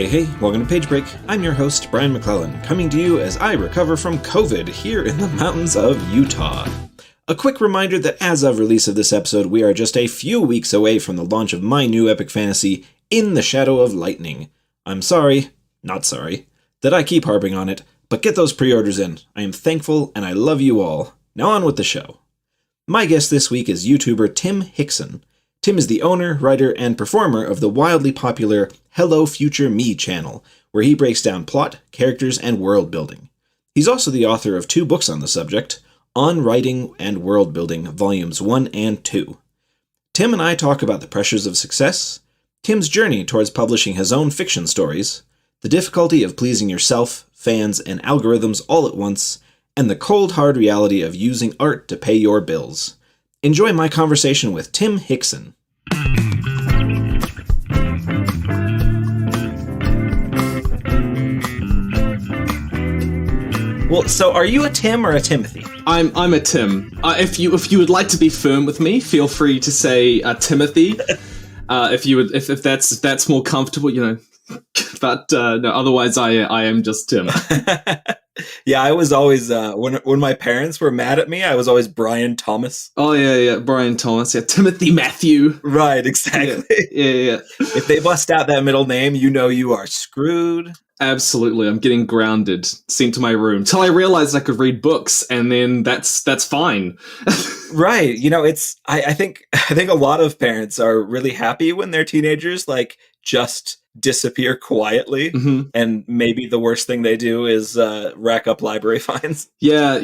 Hey, welcome to Page Break. I'm your host, Brian McClellan, coming to you as I recover from COVID here in the mountains of Utah. A quick reminder that as of release of this episode, we are just a few weeks away from the launch of my new epic fantasy, In the Shadow of Lightning. I'm sorry, not sorry, that I keep harping on it, but get those pre-orders in. I am thankful and I love you all. Now on with the show. My guest this week is YouTuber Tim Hickson. Tim is the owner, writer, and performer of the wildly popular Hello Future Me channel, where he breaks down plot, characters, and world building. He's also the author of 2 books on the subject, On Writing and World Building, Volumes 1 and 2. Tim and I talk about the pressures of success, Tim's journey towards publishing his own fiction stories, the difficulty of pleasing yourself, fans, and algorithms all at once, and the cold hard reality of using art to pay your bills. Enjoy my conversation with Tim Hickson. Well, so are you a Tim or a Timothy? I'm a Tim. If you would like to be firm with me, feel free to say Timothy. If that's more comfortable, you know. But no, otherwise I am just Tim. Yeah, I was always when my parents were mad at me, I was always Brian Thomas. Oh yeah, Brian Thomas. Yeah, Timothy Matthew. Right, exactly. Yeah. If they bust out that middle name, you know you are screwed. Absolutely, I'm getting grounded, sent to my room till I realized I could read books, and then that's fine. Right, you know, I think a lot of parents are really happy when their teenagers just disappear quietly, and maybe the worst thing they do is rack up library fines. Yeah.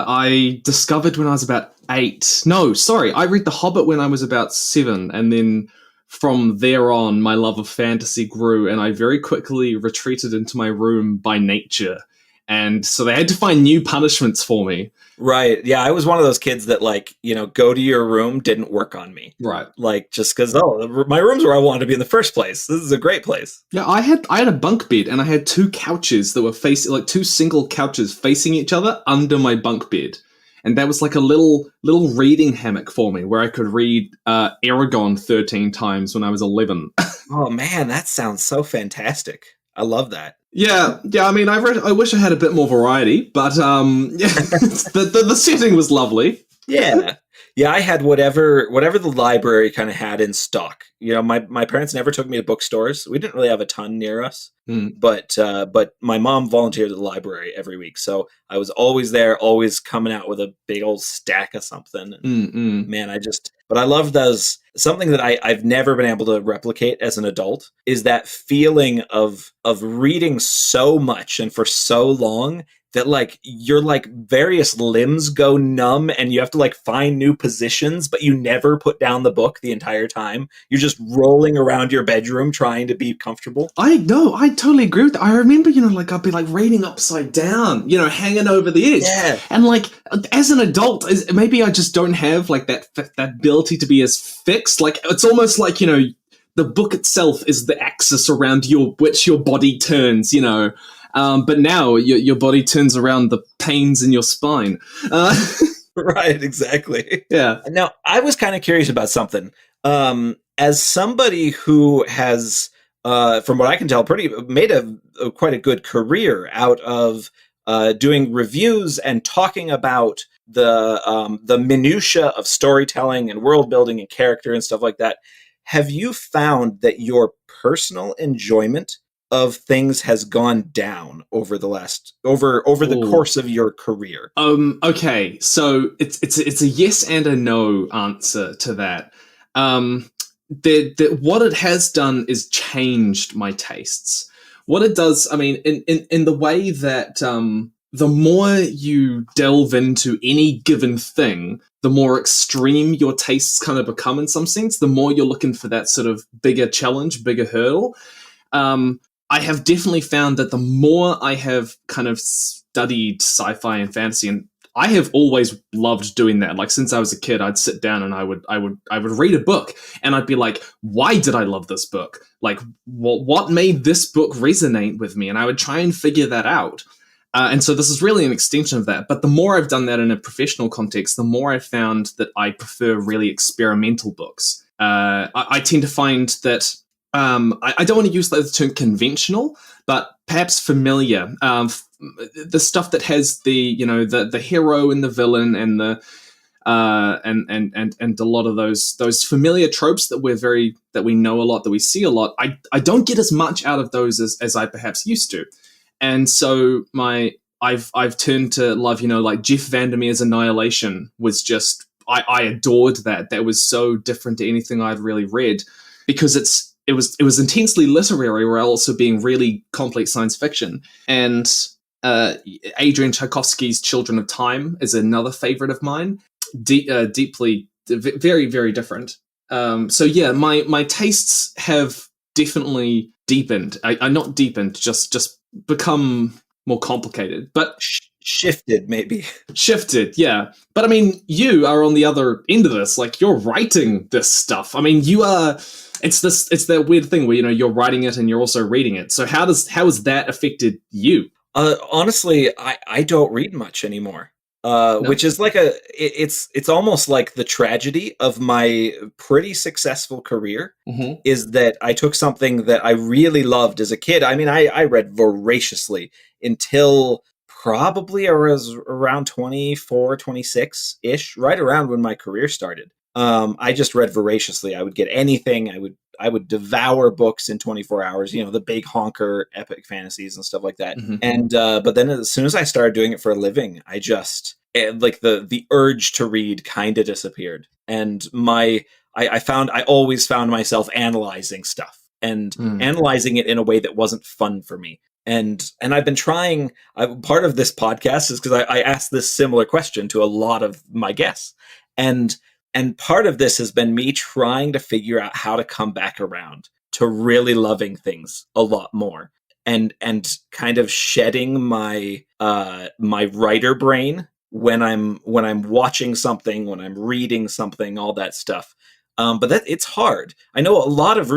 I discovered when I was about 8. No, sorry, I read The Hobbit when I was about 7, and then from there on, my love of fantasy grew, and I very quickly retreated into my room by nature. And so they had to find new punishments for me. Right. Yeah, I was one of those kids that, go to your room didn't work on me. Right. Just because, my room's where I wanted to be in the first place. This is a great place. Yeah, I had a bunk bed, and I had 2 couches that were facing, 2 single couches facing each other under my bunk bed. And that was like a little reading hammock for me, where I could read Aragon 13 times when I was 11. Oh man, that sounds so fantastic. I love that. Yeah. I mean, I wish I had a bit more variety, but the setting was lovely. Yeah, I had whatever the library kind of had in stock. You know, my parents never took me to bookstores. We didn't really have a ton near us, but my mom volunteered at the library every week, so I was always there, always coming out with a big old stack of something. Man, but I love those. Something that I've never been able to replicate as an adult is that feeling of reading so much and for so long that your various limbs go numb and you have to find new positions, but you never put down the book the entire time. You're just rolling around your bedroom trying to be comfortable. I totally agree with that. I remember, I'd be reading upside down, hanging over the edge. Yeah. And as an adult, maybe I just don't have that ability to be as fixed. It's almost the book itself is the axis around which your body turns, but now your body turns around the pains in your spine. Right, exactly. Yeah. Now, I was kind of curious about something. As somebody who has, from what I can tell, made quite a good career out of doing reviews and talking about the minutia of storytelling and world building and character and stuff like that. Have you found that your personal enjoyment of things has gone down over the course of your career? Okay, so it's a yes and a no answer to that. What it has done is changed my tastes. What it does, I mean, in the way that the more you delve into any given thing, the more extreme your tastes kind of become in some sense, the more you're looking for that sort of bigger challenge, bigger hurdle. I have definitely found that the more I have kind of studied sci-fi and fantasy, and I have always loved doing that. Since I was a kid, I'd sit down and I would read a book, and I'd be like, why did I love this book? What made this book resonate with me? And I would try and figure that out. And so this is really an extension of that. But the more I've done that in a professional context, the more I've found that I prefer really experimental books. I tend to find that I don't want to use the term conventional, but perhaps familiar. The stuff that has the hero and the villain and the and a lot of those familiar tropes that we know a lot, that we see a lot. I don't get as much out of those as I perhaps used to, and so I've turned to love, like Jeff Vandermeer's Annihilation was just I adored that. That was so different to anything I'd really read, because it was intensely literary while also being really complex science fiction. And Adrian Tchaikovsky's Children of Time is another favorite of mine. Deeply, very, very different. So yeah, my tastes have definitely deepened. I not deepened, just become more complicated, but shifted, maybe. Shifted, yeah. But I mean, you are on the other end of this. Like, you're writing this stuff. I mean, you are. It's that weird thing where you're writing it and you're also reading it. So how has that affected you? Honestly, I don't read much anymore. No. Which is like it's almost like the tragedy of my pretty successful career, is that I took something that I really loved as a kid. I mean, I read voraciously until probably I was around 24, 26-ish, right around when my career started. I just read voraciously. I would get anything. I would devour books in 24 hours, the big honker epic fantasies and stuff like that. And but then as soon as I started doing it for a living, I just like the urge to read kind of disappeared. And I always found myself analyzing stuff and analyzing it in a way that wasn't fun for me. And I've been trying. Part of this podcast is because I asked this similar question to a lot of my guests, and part of this has been me trying to figure out how to come back around to really loving things a lot more, and kind of shedding my my writer brain when I'm watching something, when I'm reading something, all that stuff. But it's hard. I know a lot of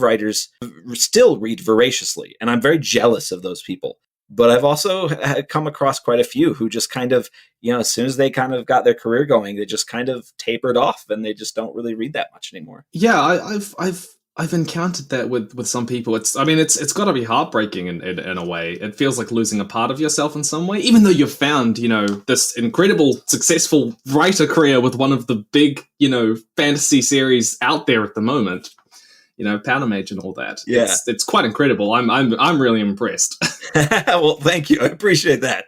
writers still read voraciously, and I'm very jealous of those people. But I've also come across quite a few who just kind of, as soon as they kind of got their career going, they just kind of tapered off and they just don't really read that much anymore. Yeah, I've encountered that with some people. It's got to be heartbreaking in a way. It feels like losing a part of yourself in some way, even though you've found, this incredible, successful writer career with one of the big, fantasy series out there at the moment. Powder Mage and all that. Yeah. It's quite incredible. I'm really impressed. Well, thank you. I appreciate that.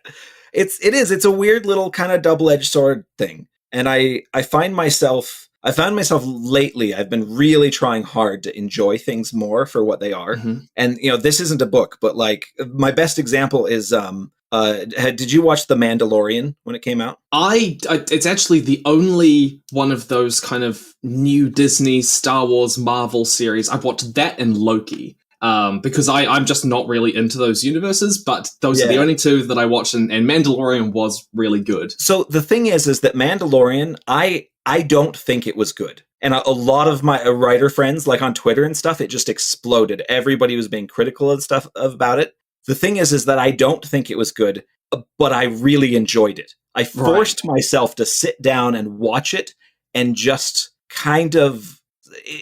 It's a weird little kind of double-edged sword thing. And I found myself lately, I've been really trying hard to enjoy things more for what they are. And, this isn't a book, but like my best example is, did you watch The Mandalorian when it came out? It's actually the only one of those kind of new Disney, Star Wars, Marvel series. I've watched that and Loki. Because I'm just not really into those universes, but those are the only two that I watched, and Mandalorian was really good. So the thing is that Mandalorian, I don't think it was good. And a lot of my writer friends, like on Twitter and stuff, it just exploded. Everybody was being critical and stuff about it. The thing is that I don't think it was good, but I really enjoyed it. I forced myself to sit down and watch it and just kind of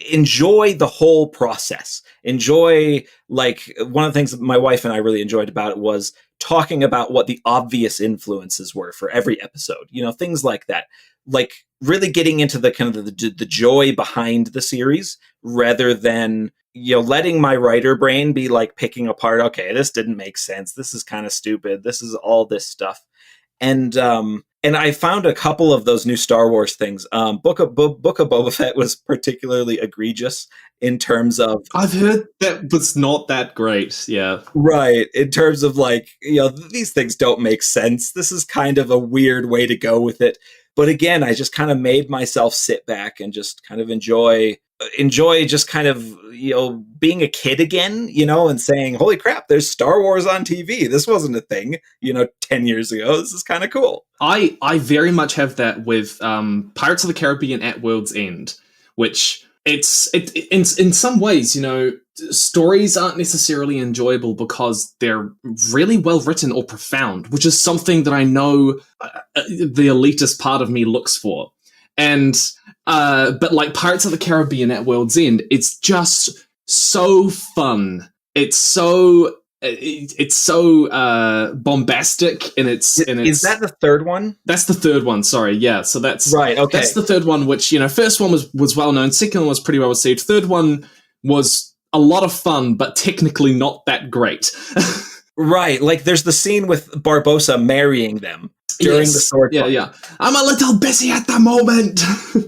enjoy the whole process. Enjoy, like, one of the things that my wife and I really enjoyed about it was talking about what the obvious influences were for every episode. Things like that. Like, really getting into the kind of the joy behind the series rather than, letting my writer brain be like picking apart, okay, this didn't make sense. This is kind of stupid. This is all this stuff. And I found a couple of those new Star Wars things. Book of Boba Fett was particularly egregious in terms of... I've heard that was not that great, yeah. Right, in terms of like, these things don't make sense. This is kind of a weird way to go with it. But again, I just kind of made myself sit back and just kind of enjoy just kind of, being a kid again, and saying, holy crap, there's Star Wars on TV. This wasn't a thing, 10 years ago. This is kind of cool. I very much have that with Pirates of the Caribbean at World's End, which in some ways, stories aren't necessarily enjoyable because they're really well written or profound, which is something that I know the elitist part of me looks for. And but like Pirates of the Caribbean at World's End, it's just so fun. It's so bombastic in its. Is that the third one? That's the third one. Sorry, yeah. So that's right. Okay, that's the third one. Which first one was well known. Second one was pretty well received. Third one was a lot of fun, but technically not that great. Right, like there's the scene with Barbossa marrying them during the sword fight. Yeah. I'm a little busy at the moment.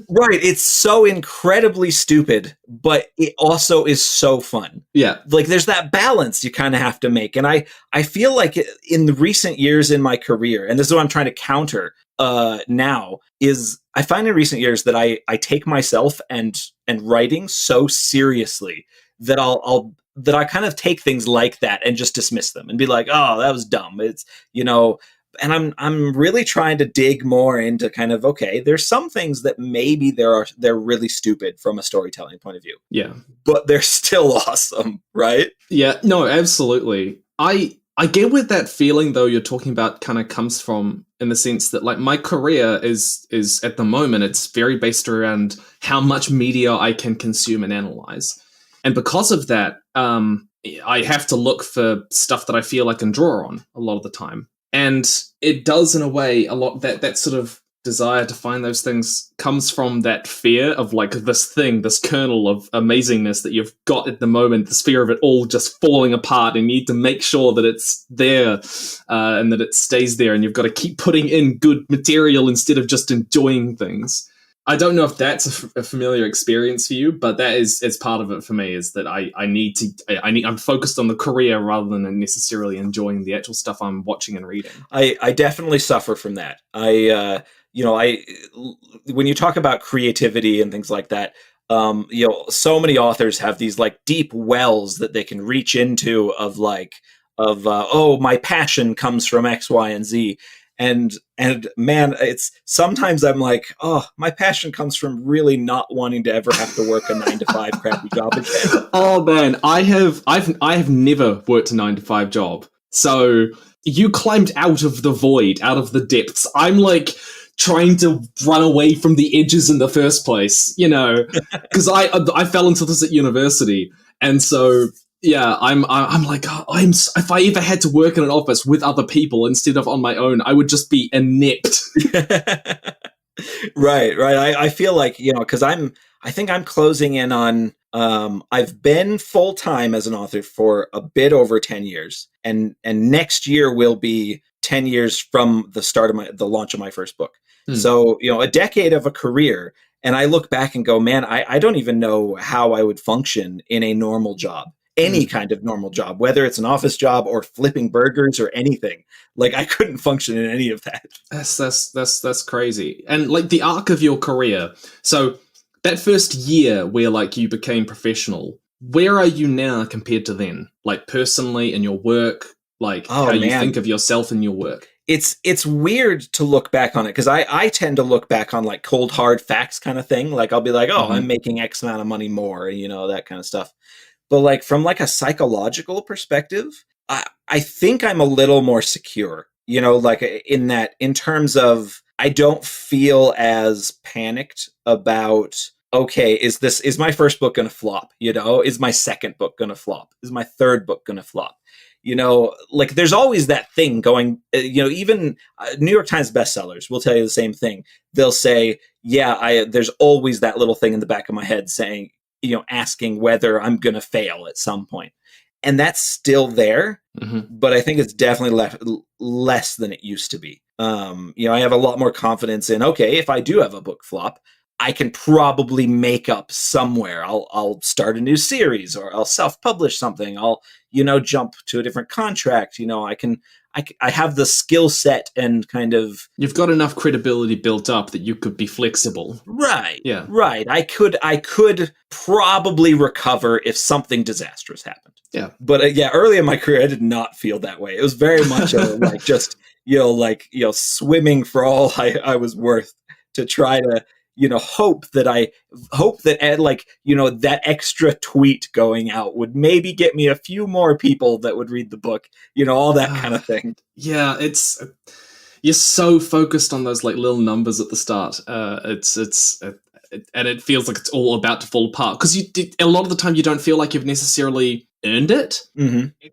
Right, it's so incredibly stupid, but it also is so fun. Yeah. Like there's that balance you kind of have to make. And I feel like in the recent years in my career, and this is what I'm trying to counter now, is I find in recent years that I take myself and writing so seriously that that I kind of take things like that and just dismiss them and be like, oh, that was dumb. It's, and I'm really trying to dig more into kind of, okay, there's some things that maybe they're really stupid from a storytelling point of view. Yeah. But they're still awesome, right? Yeah, no, absolutely. I get where that feeling though you're talking about kind of comes from, in the sense that like my career is at the moment, it's very based around how much media I can consume and analyze. And because of that, I have to look for stuff that I feel I can draw on a lot of the time. And it does, in a way, a lot that sort of desire to find those things comes from that fear of like this kernel of amazingness that you've got at the moment, this fear of it all just falling apart, and you need to make sure that it's there and that it stays there, and you've got to keep putting in good material instead of just enjoying things. I don't know if that's a familiar experience for you, but that is part of it for me, is that I'm focused on the career rather than necessarily enjoying the actual stuff I'm watching and reading. I definitely suffer from that. When you talk about creativity and things like that, so many authors have these like deep wells that they can reach into of my passion comes from X, Y, and Z. And man, it's sometimes I'm like, oh, my passion comes from really not wanting to ever have to work a 9-to-5 crappy job again. Oh man, I've never worked a 9-to-5 job. So you climbed out of the void, out of the depths. I'm like trying to run away from the edges in the first place, because I fell into this at university, and so. Yeah, I'm like, if I ever had to work in an office with other people instead of on my own, I would just be inept. Right. I feel like, because I think I'm closing in on, I've been full-time as an author for a bit over 10 years, and next year will be 10 years from the start of the launch of my first book. So, a decade of a career. And I look back and go, man, I don't even know how I would function in a normal job. Any kind of normal job, whether it's an office job or flipping burgers or anything. Like I couldn't function in any of that. That's crazy. And like the arc of your career. So that first year where like you became professional, where are you now compared to then? Like personally in your work, like how you think of yourself in your work? It's weird to look back on it, because I tend to look back on like cold hard facts kind of thing. Like I'll be like, oh, I'm making X amount of money more, that kind of stuff. But like from like a psychological perspective, I think I'm a little more secure, like in terms of I don't feel as panicked about, okay, is my first book going to flop? Is my second book going to flop? Is my third book going to flop? Like there's always that thing going, even New York Times bestsellers will tell you the same thing. They'll say, there's always that little thing in the back of my head saying, asking whether I'm going to fail at some point. And that's still there, but I think it's definitely less than it used to be. I have a lot more confidence in, okay, if I do have a book flop, I can probably make up somewhere. I'll start a new series, or I'll self-publish something. I'll, jump to a different contract. I have the skill set and kind of... You've got enough credibility built up that you could be flexible. Right. Yeah. Right. I could probably recover if something disastrous happened. Yeah. But early in my career, I did not feel that way. It was very much like just, swimming for all I was worth to try to, hope that that extra tweet going out would maybe get me a few more people that would read the book, all that kind of thing. Yeah, you're so focused on those like little numbers at the start. it feels like it's all about to fall apart because a lot of the time you don't feel like you've necessarily earned it.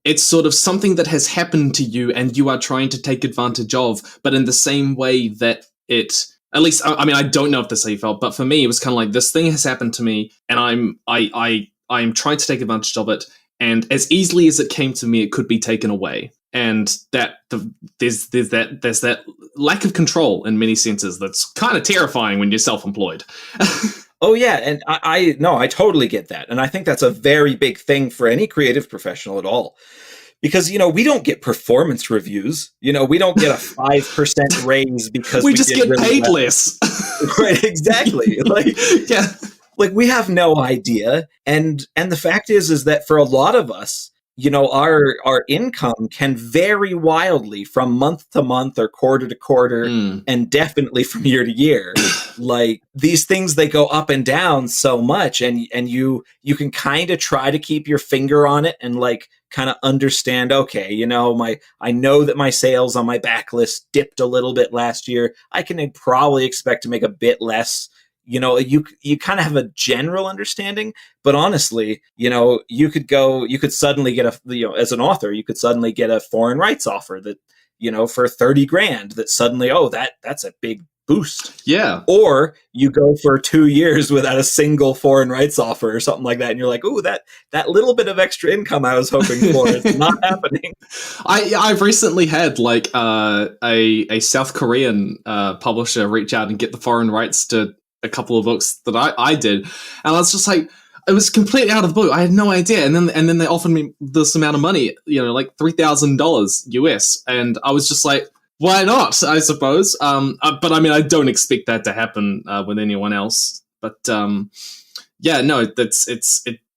It's sort of something that has happened to you and you are trying to take advantage of, but in the same way that it, at least, I mean, I don't know if this is how you felt, but for me, it was kind of like, this thing has happened to me and I'm trying to take advantage of it. And as easily as it came to me, it could be taken away. And there's that lack of control in many senses that's kind of terrifying when you're self-employed. Oh yeah, and I totally get that. And I think that's a very big thing for any creative professional at all. Because, we don't get performance reviews. We don't get a 5% raise because we just get really paid less. Right, exactly. Yeah. Like we have no idea. And the fact is that for a lot of us, our income can vary wildly from month to month or quarter to quarter, and definitely from year to year. Like these things, they go up and down so much, and you can kind of try to keep your finger on it and like kind of understand, okay, I know that my sales on my backlist dipped a little bit last year. I can probably expect to make a bit less. You kind of have a general understanding, but honestly, you could suddenly get as an author, you could suddenly get a foreign rights offer that, for 30 grand that suddenly, that's a big boost. Yeah. Or you go for 2 years without a single foreign rights offer or something like that. And you're like, ooh, that little bit of extra income I was hoping for is not happening. I've recently had like a South Korean publisher reach out and get the foreign rights to a couple of books that I did, and I was just like, it was completely out of the blue. I had no idea, and then they offered me this amount of money, like $3,000 US, and I was just like, why not? I suppose. But I mean, I don't expect that to happen with anyone else. But yeah, no,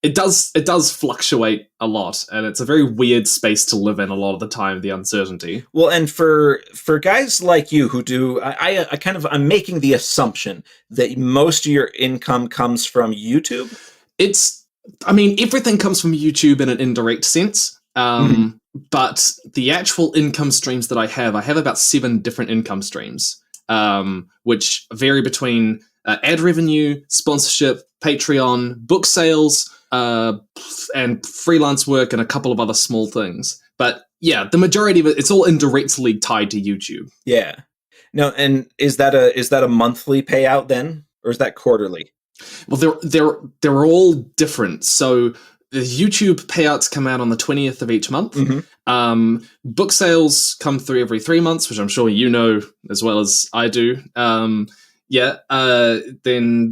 it does fluctuate a lot, and it's a very weird space to live in a lot of the time, the uncertainty. Well, and for guys like you who do, I'm making the assumption that most of your income comes from YouTube. Everything comes from YouTube in an indirect sense. But the actual income streams that I have about 7 different income streams, which vary between ad revenue, sponsorship, Patreon, book sales, and freelance work, and a couple of other small things. But yeah, the majority of it's all indirectly tied to YouTube. Yeah. No, and is that a monthly payout then, or is that quarterly? Well, they're all different. So the YouTube payouts come out on the 20th of each month. Book sales come through every 3 months, which I'm sure you know as well as I do. Then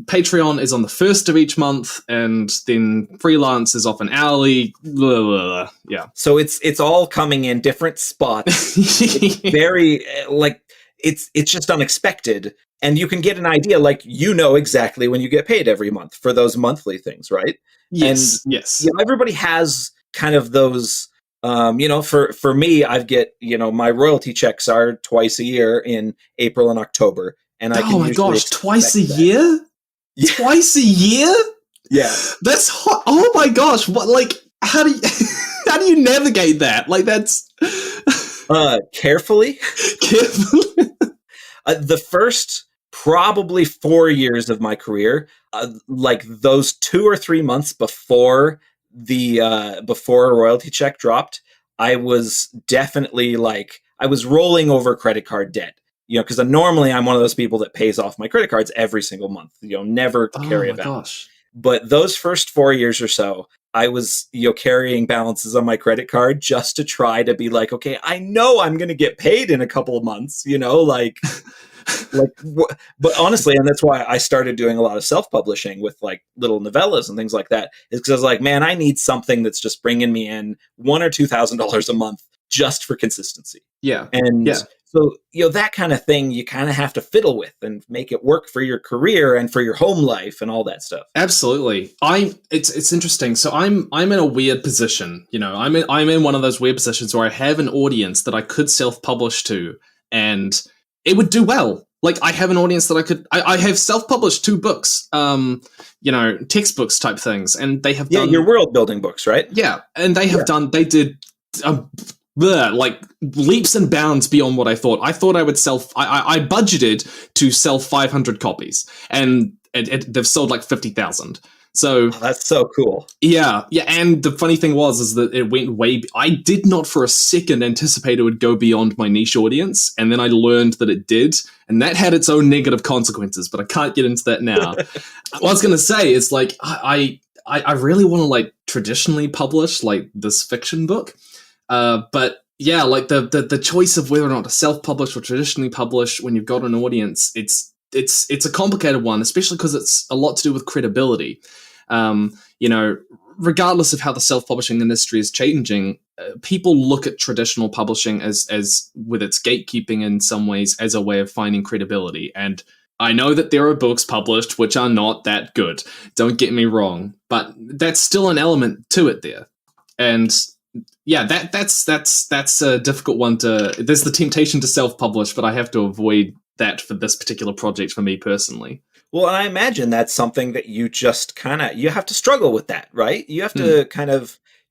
Patreon is on the 1st of each month, and then freelance is often hourly. Blah, blah, blah. Yeah. So it's all coming in different spots. It's very it's just unexpected, and you can get an idea, exactly when you get paid every month for those monthly things, right? Yes. And, yes. Everybody has kind of those. For me, I get my royalty checks are twice a year in April and October. And I oh my gosh, twice a year? Yeah. Twice a year? Yeah. That's hot. Oh my gosh, what, how do you navigate that? That's carefully. Carefully. The first probably 4 years of my career, those 2 or 3 months before before a royalty check dropped, I was definitely I was rolling over credit card debt. Because normally I'm one of those people that pays off my credit cards every single month. Never carry a balance. Gosh. But those first 4 years or so, I was carrying balances on my credit card just to try to be like, okay, I know I'm going to get paid in a couple of months. But honestly, and that's why I started doing a lot of self-publishing with little novellas and things like that. Is because I was like, man, I need something that's just bringing me in $1,000 or $2,000 a month just for consistency. Yeah, and. Yeah. So, that kind of thing you kind of have to fiddle with and make it work for your career and for your home life and all that stuff. Absolutely. It's interesting. So I'm in a weird position. I'm in one of those weird positions where I have an audience that I could self-publish to, and it would do well. I have an audience that I have self-published 2 books, textbooks type things, and they have done... Yeah, your world building books, right? Yeah, and they did... leaps and bounds beyond what I thought. I thought I would I budgeted to sell 500 copies, and they've sold like 50,000. So that's so cool. Yeah. And the funny thing is that it went I did not for a second anticipate it would go beyond my niche audience. And then I learned that it did. And that had its own negative consequences, but I can't get into that now. What I was going to say is like, I really want to like traditionally publish like this fiction book. But yeah, like the choice of whether or not to self-publish or traditionally publish when you've got an audience, it's a complicated one, especially because it's a lot to do with credibility. Regardless of how the self-publishing industry is changing, people look at traditional publishing as with its gatekeeping in some ways as a way of finding credibility. And I know that there are books published which are not that good. Don't get me wrong, but that's still an element to it there. And yeah, that's a difficult one there's the temptation to self-publish, but I have to avoid that for this particular project for me personally. Well, and I imagine that's something that you just you have to struggle with that, right? You have to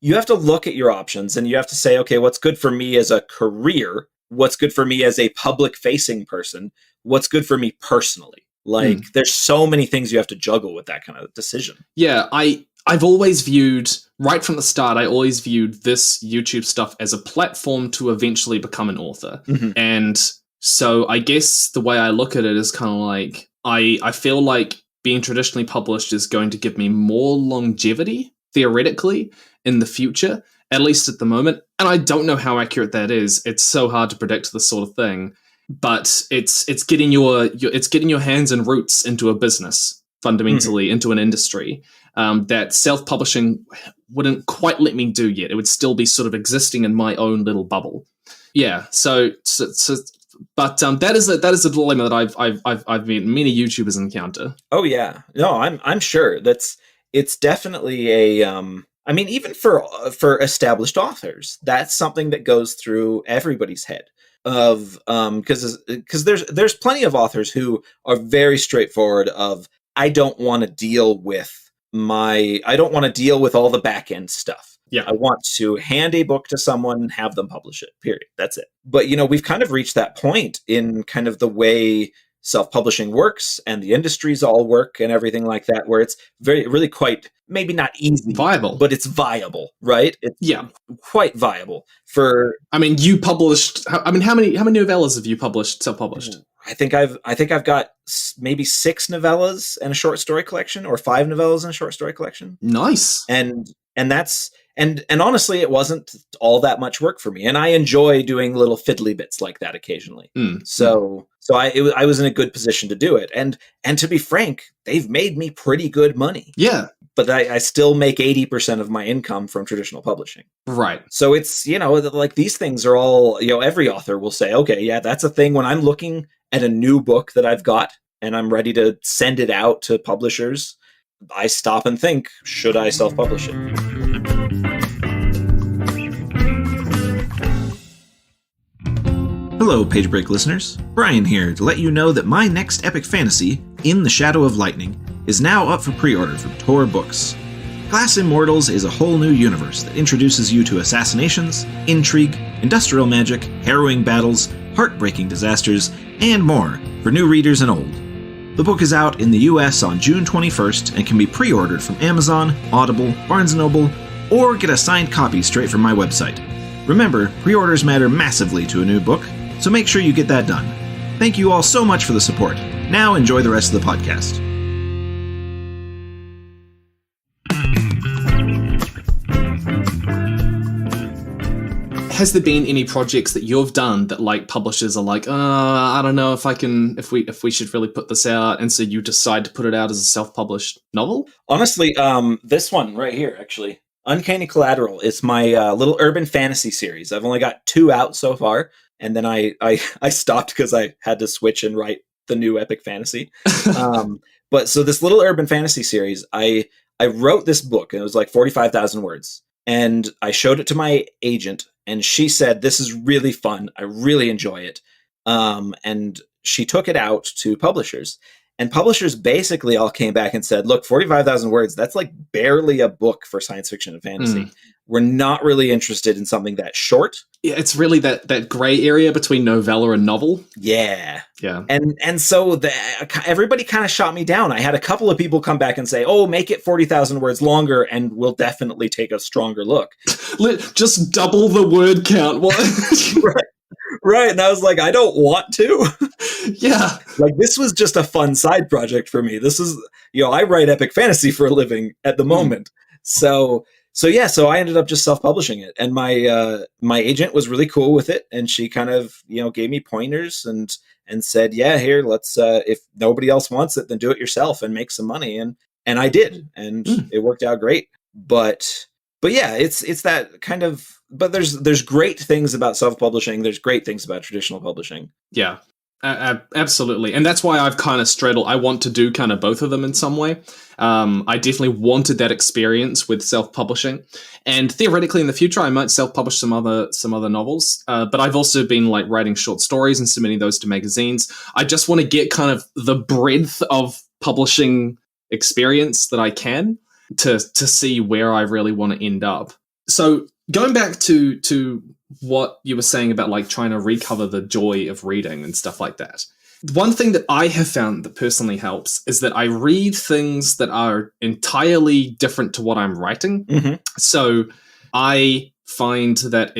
you have to look at your options and you have to say, okay, what's good for me as a career? What's good for me as a public facing person? What's good for me personally? Like there's so many things you have to juggle with that kind of decision. Yeah, I've always viewed, right from the start, I always viewed this YouTube stuff as a platform to eventually become an author. Mm-hmm. And so I guess the way I look at it is kind of like, I feel like being traditionally published is going to give me more longevity, theoretically, in the future, at least at the moment. And I don't know how accurate that is. It's so hard to predict this sort of thing. But it's getting your hands and roots into a business, fundamentally, into an industry that self-publishing wouldn't quite let me do yet. It would still be sort of existing in my own little bubble. Yeah. But that is a dilemma that I've made many YouTubers encounter. Oh yeah, no, I'm sure it's definitely even for established authors, that's something that goes through everybody's head. Because there's plenty of authors who are very straightforward. I don't want to deal with all the back end stuff. Yeah. I want to hand a book to someone and have them publish it, period. That's it. But, we've kind of reached that point in kind of the way self-publishing works and the industries all work and everything like that, where it's really quite, maybe not easy. Viable. But it's viable, right? It's quite viable. You published, how many novellas have you published, self-published? I think I've got maybe 6 novellas and a short story collection, or 5 novellas and a short story collection. Nice. And that's and honestly, it wasn't all that much work for me, and I enjoy doing little fiddly bits like that occasionally. So I was in a good position to do it, and to be frank, they've made me pretty good money. Yeah, but I still make 80% of my income from traditional publishing. Right. So it's like these things are all every author will say, okay, yeah, that's a thing. When I'm looking at a new book that I've got and I'm ready to send it out to publishers, I stop and think, should I self-publish it? Hello, Page Break listeners. Brian here to let you know that my next epic fantasy, In the Shadow of Lightning, is now up for pre-order from Tor Books. Glass Immortals is a whole new universe that introduces you to assassinations, intrigue, industrial magic, harrowing battles, heartbreaking disasters, and more for new readers and old. The book is out in the US on June 21st and can be pre-ordered from Amazon, Audible, Barnes & Noble, or get a signed copy straight from my website. Remember, pre-orders matter massively to a new book, so make sure you get that done. Thank you all so much for the support. Now enjoy the rest of the podcast. Has there been any projects that you've done that like publishers are like, I don't know if we should really put this out, and so you decide to put it out as a self-published novel? Honestly, this one right here, actually, Uncanny Collateral, is my little urban fantasy series. I've only got 2 out so far, and then I stopped because I had to switch and write the new epic fantasy. But so this little urban fantasy series, I wrote this book, and it was like 45,000 words. And I showed it to my agent, and she said, this is really fun. I really enjoy it. And she took it out to publishers. And publishers basically all came back and said, look, 45,000 words, that's like barely a book for science fiction and fantasy. We're not really interested in something that short. Yeah, it's really that gray area between novella and novel. Yeah. Yeah. And so everybody kind of shot me down. I had a couple of people come back and say, oh, make it 40,000 words longer and we'll definitely take a stronger look. Just double the word count. What? Right. And I was like, I don't want to. Yeah. Like, this was just a fun side project for me. This is, I write epic fantasy for a living at the moment. So I ended up just self-publishing it. And my agent was really cool with it. And she kind of, gave me pointers and said, yeah, here, let's, if nobody else wants it, then do it yourself and make some money. And I did. And it worked out great. But yeah, it's that kind of, but there's great things about self-publishing. There's great things about traditional publishing. Yeah, absolutely. And that's why I've kind of straddled. I want to do kind of both of them in some way. I definitely wanted that experience with self-publishing, and theoretically in the future I might self-publish some other novels. But I've also been like writing short stories and submitting those to magazines. I just want to get kind of the breadth of publishing experience that I can to see where I really want to end up. So going back to what you were saying about like trying to recover the joy of reading and stuff like that. One thing that I have found that personally helps is that I read things that are entirely different to what I'm writing. Mm-hmm. So I find that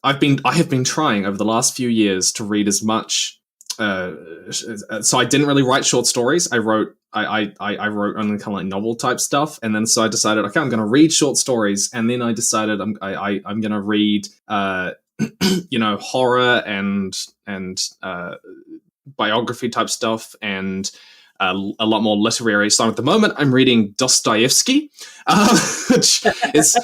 I have been trying over the last few years to read as much. So I didn't really write short stories. I wrote only kind of like novel type stuff, and then so I decided, okay, I'm going to read short stories, and then I decided I'm going to read horror and biography type stuff and a lot more literary. So at the moment I'm reading Dostoevsky, which is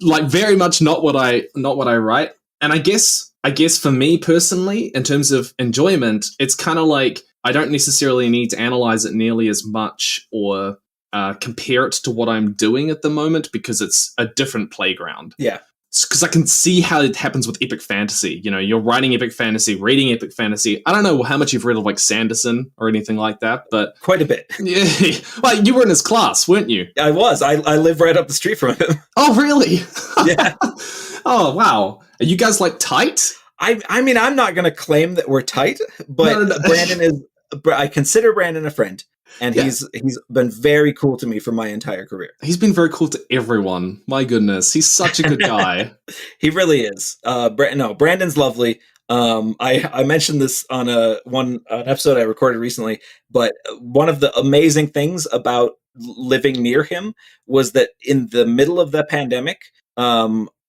like very much not what I write. And I guess for me personally, in terms of enjoyment, it's kind of like I don't necessarily need to analyze it nearly as much or compare it to what I'm doing at the moment because it's a different playground. Yeah. Because I can see how it happens with epic fantasy. You're writing epic fantasy, reading epic fantasy. I don't know how much you've read of like Sanderson or anything like that, but quite a bit. Yeah, well, you were in his class, weren't you? I was. I live right up the street from him. Oh, really? Yeah. Oh, wow. Are you guys like tight? I mean, I'm not going to claim that we're tight, but no. Brandon is. I consider Brandon a friend. And yeah. He's been very cool to me for my entire career. He's been very cool to everyone. My goodness, he's such a good guy. He really is. Brandon's lovely. I mentioned this on an episode I recorded recently, but one of the amazing things about living near him was that in the middle of the pandemic,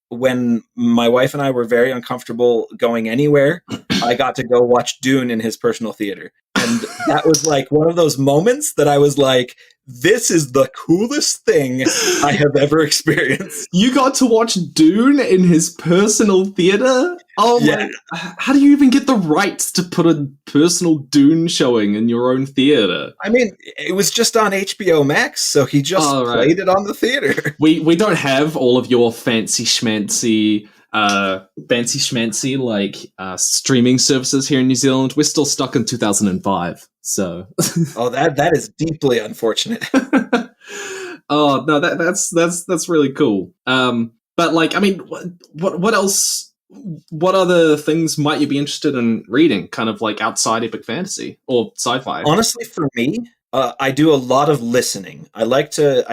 when my wife and I were very uncomfortable going anywhere, I got to go watch Dune in his personal theater. And that was like one of those moments that I was like, this is the coolest thing I have ever experienced. You got to watch Dune in his personal theater? Oh yeah. How do you even get the rights to put a personal Dune showing in your own theater? I mean, it was just on HBO Max, so he just played it on the theater. We don't have all of your fancy schmancy streaming services here in New Zealand. We're still stuck in 2005. So that is deeply unfortunate. Oh no, that's really cool. But like, I mean, what else? What other things might you be interested in reading? Kind of like outside epic fantasy or sci-fi. Honestly, for me, I do a lot of listening. I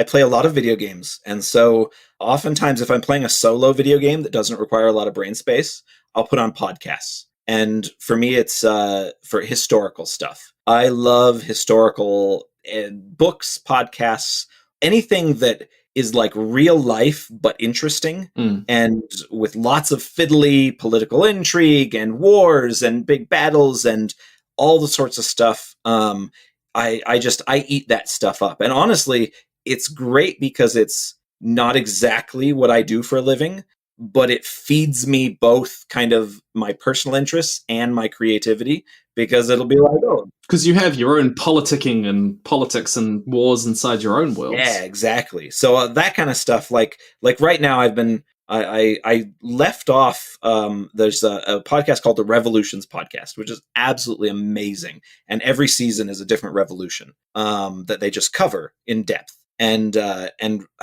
play a lot of video games, and so oftentimes if I'm playing a solo video game that doesn't require a lot of brain space, I'll put on podcasts. And for me, it's for historical stuff. I love historical books, podcasts, anything that is like real life but interesting and with lots of fiddly political intrigue and wars and big battles and all the sorts of stuff. I eat that stuff up. And honestly, it's great because it's not exactly what I do for a living, but it feeds me both kind of my personal interests and my creativity, because it'll be like, because you have your own politicking and politics and wars inside your own worlds. Yeah, exactly. So that kind of stuff, like right now I've been I left off. There's a podcast called the Revolutions Podcast, which is absolutely amazing, and every season is a different revolution that they just cover in depth. And I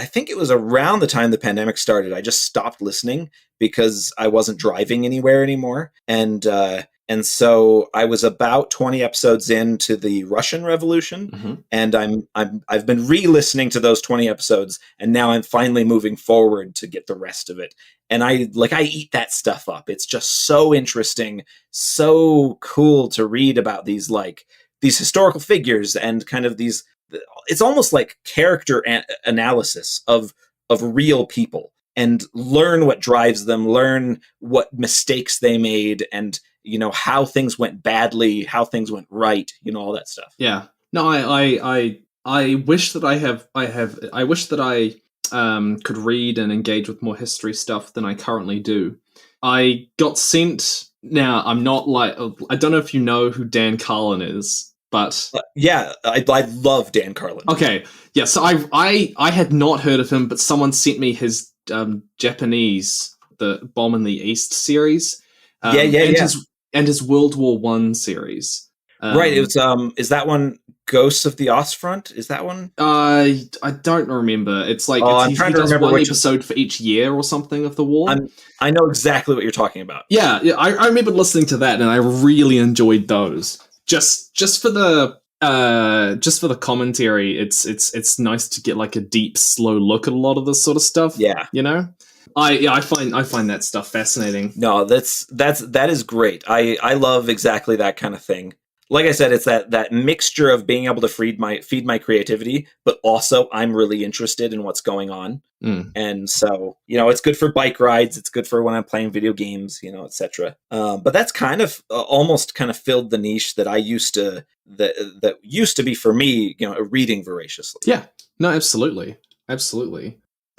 think it was around the time the pandemic started, I just stopped listening because I wasn't driving anywhere anymore, and so I was about 20 episodes into the Russian Revolution, and I've been re-listening to those 20 episodes, and now I'm finally moving forward to get the rest of it. And I eat that stuff up. It's just so interesting, so cool to read about these historical figures and kind of these. It's almost like character analysis of real people, and learn what drives them, learn what mistakes they made, and how things went badly, how things went right, all that stuff. Yeah. No, I wish that I wish that I could read and engage with more history stuff than I currently do. I got sent. Now, I'm not I don't know if you know who Dan Carlin is, but yeah, I love Dan Carlin. Okay, yeah. So I had not heard of him, but someone sent me his Japanese, the Bomb in the East series. And his World War I series. Right. It was is that one Ghosts of the Ostfront? Is that one? I don't remember. It's like I'm trying to remember one episode for each year or something of the war. I know exactly what you're talking about. Yeah, I remember listening to that, and I really enjoyed those. Just for the commentary, it's nice to get like a deep, slow look at a lot of this sort of stuff. Yeah, I find that stuff fascinating. No, that is great. I love exactly that kind of thing. Like I said, it's that mixture of being able to feed my creativity, but also I'm really interested in what's going on. And so, it's good for bike rides. It's good for when I'm playing video games, etc. But that's kind of almost kind of filled the niche that I used to, that used to be for me, reading voraciously. Yeah, no, absolutely.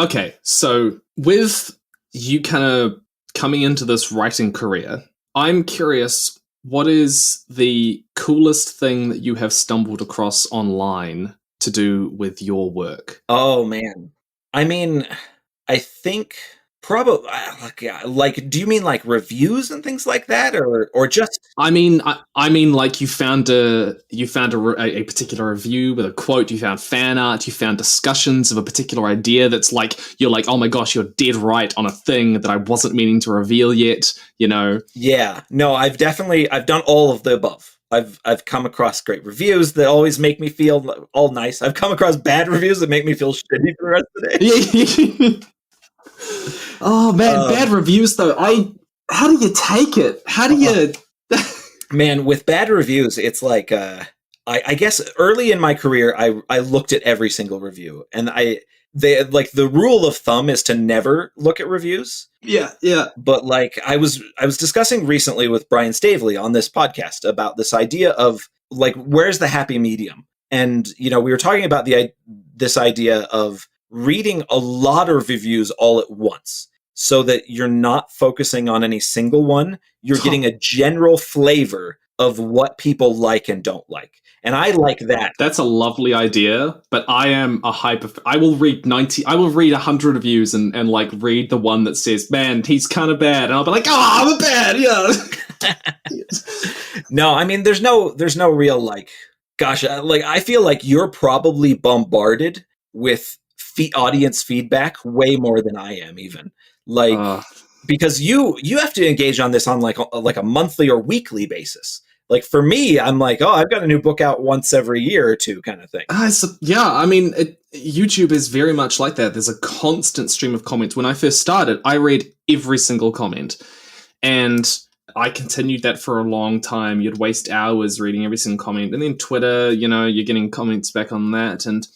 Okay. So with you kind of coming into this writing career, I'm curious, what is the coolest thing that you have stumbled across online to do with your work? Oh, man. I mean, I think probably do you mean like reviews and things like that, or just? I mean, like you found a particular review with a quote, you found fan art, you found discussions of a particular idea that's like, you're like, oh my gosh, you're dead right on a thing that I wasn't meaning to reveal yet, Yeah, no, I've done all of the above. I've come across great reviews that always make me feel all nice. I've come across bad reviews that make me feel shitty for the rest of the day. Oh man, bad reviews though. How do you take it? How do you? Man, with bad reviews, it's like I guess early in my career, I looked at every single review, and the rule of thumb is to never look at reviews. Yeah. But I was discussing recently with Brian Stavely on this podcast about this idea of where's the happy medium, and we were talking about this idea of reading a lot of reviews all at once, so that you're not focusing on any single one. You're getting a general flavor of what people like and don't like. And I like that. That's a lovely idea, but I am I will read 100 reviews and read the one that says, man, he's kind of bad. And I'll be like, oh, I'm bad. Yeah. No, I mean, there's no real gosh, I feel like you're probably bombarded with audience feedback way more than I am, even because you have to engage on this on a monthly or weekly basis. For me, I'm like, oh, I've got a new book out once every year or two, kind of thing. Yeah, I mean, YouTube is very much like that. There's a constant stream of comments. When I first started, I read every single comment, and I continued that for a long time. You'd waste hours reading every single comment, and then Twitter, you're getting comments back on that, and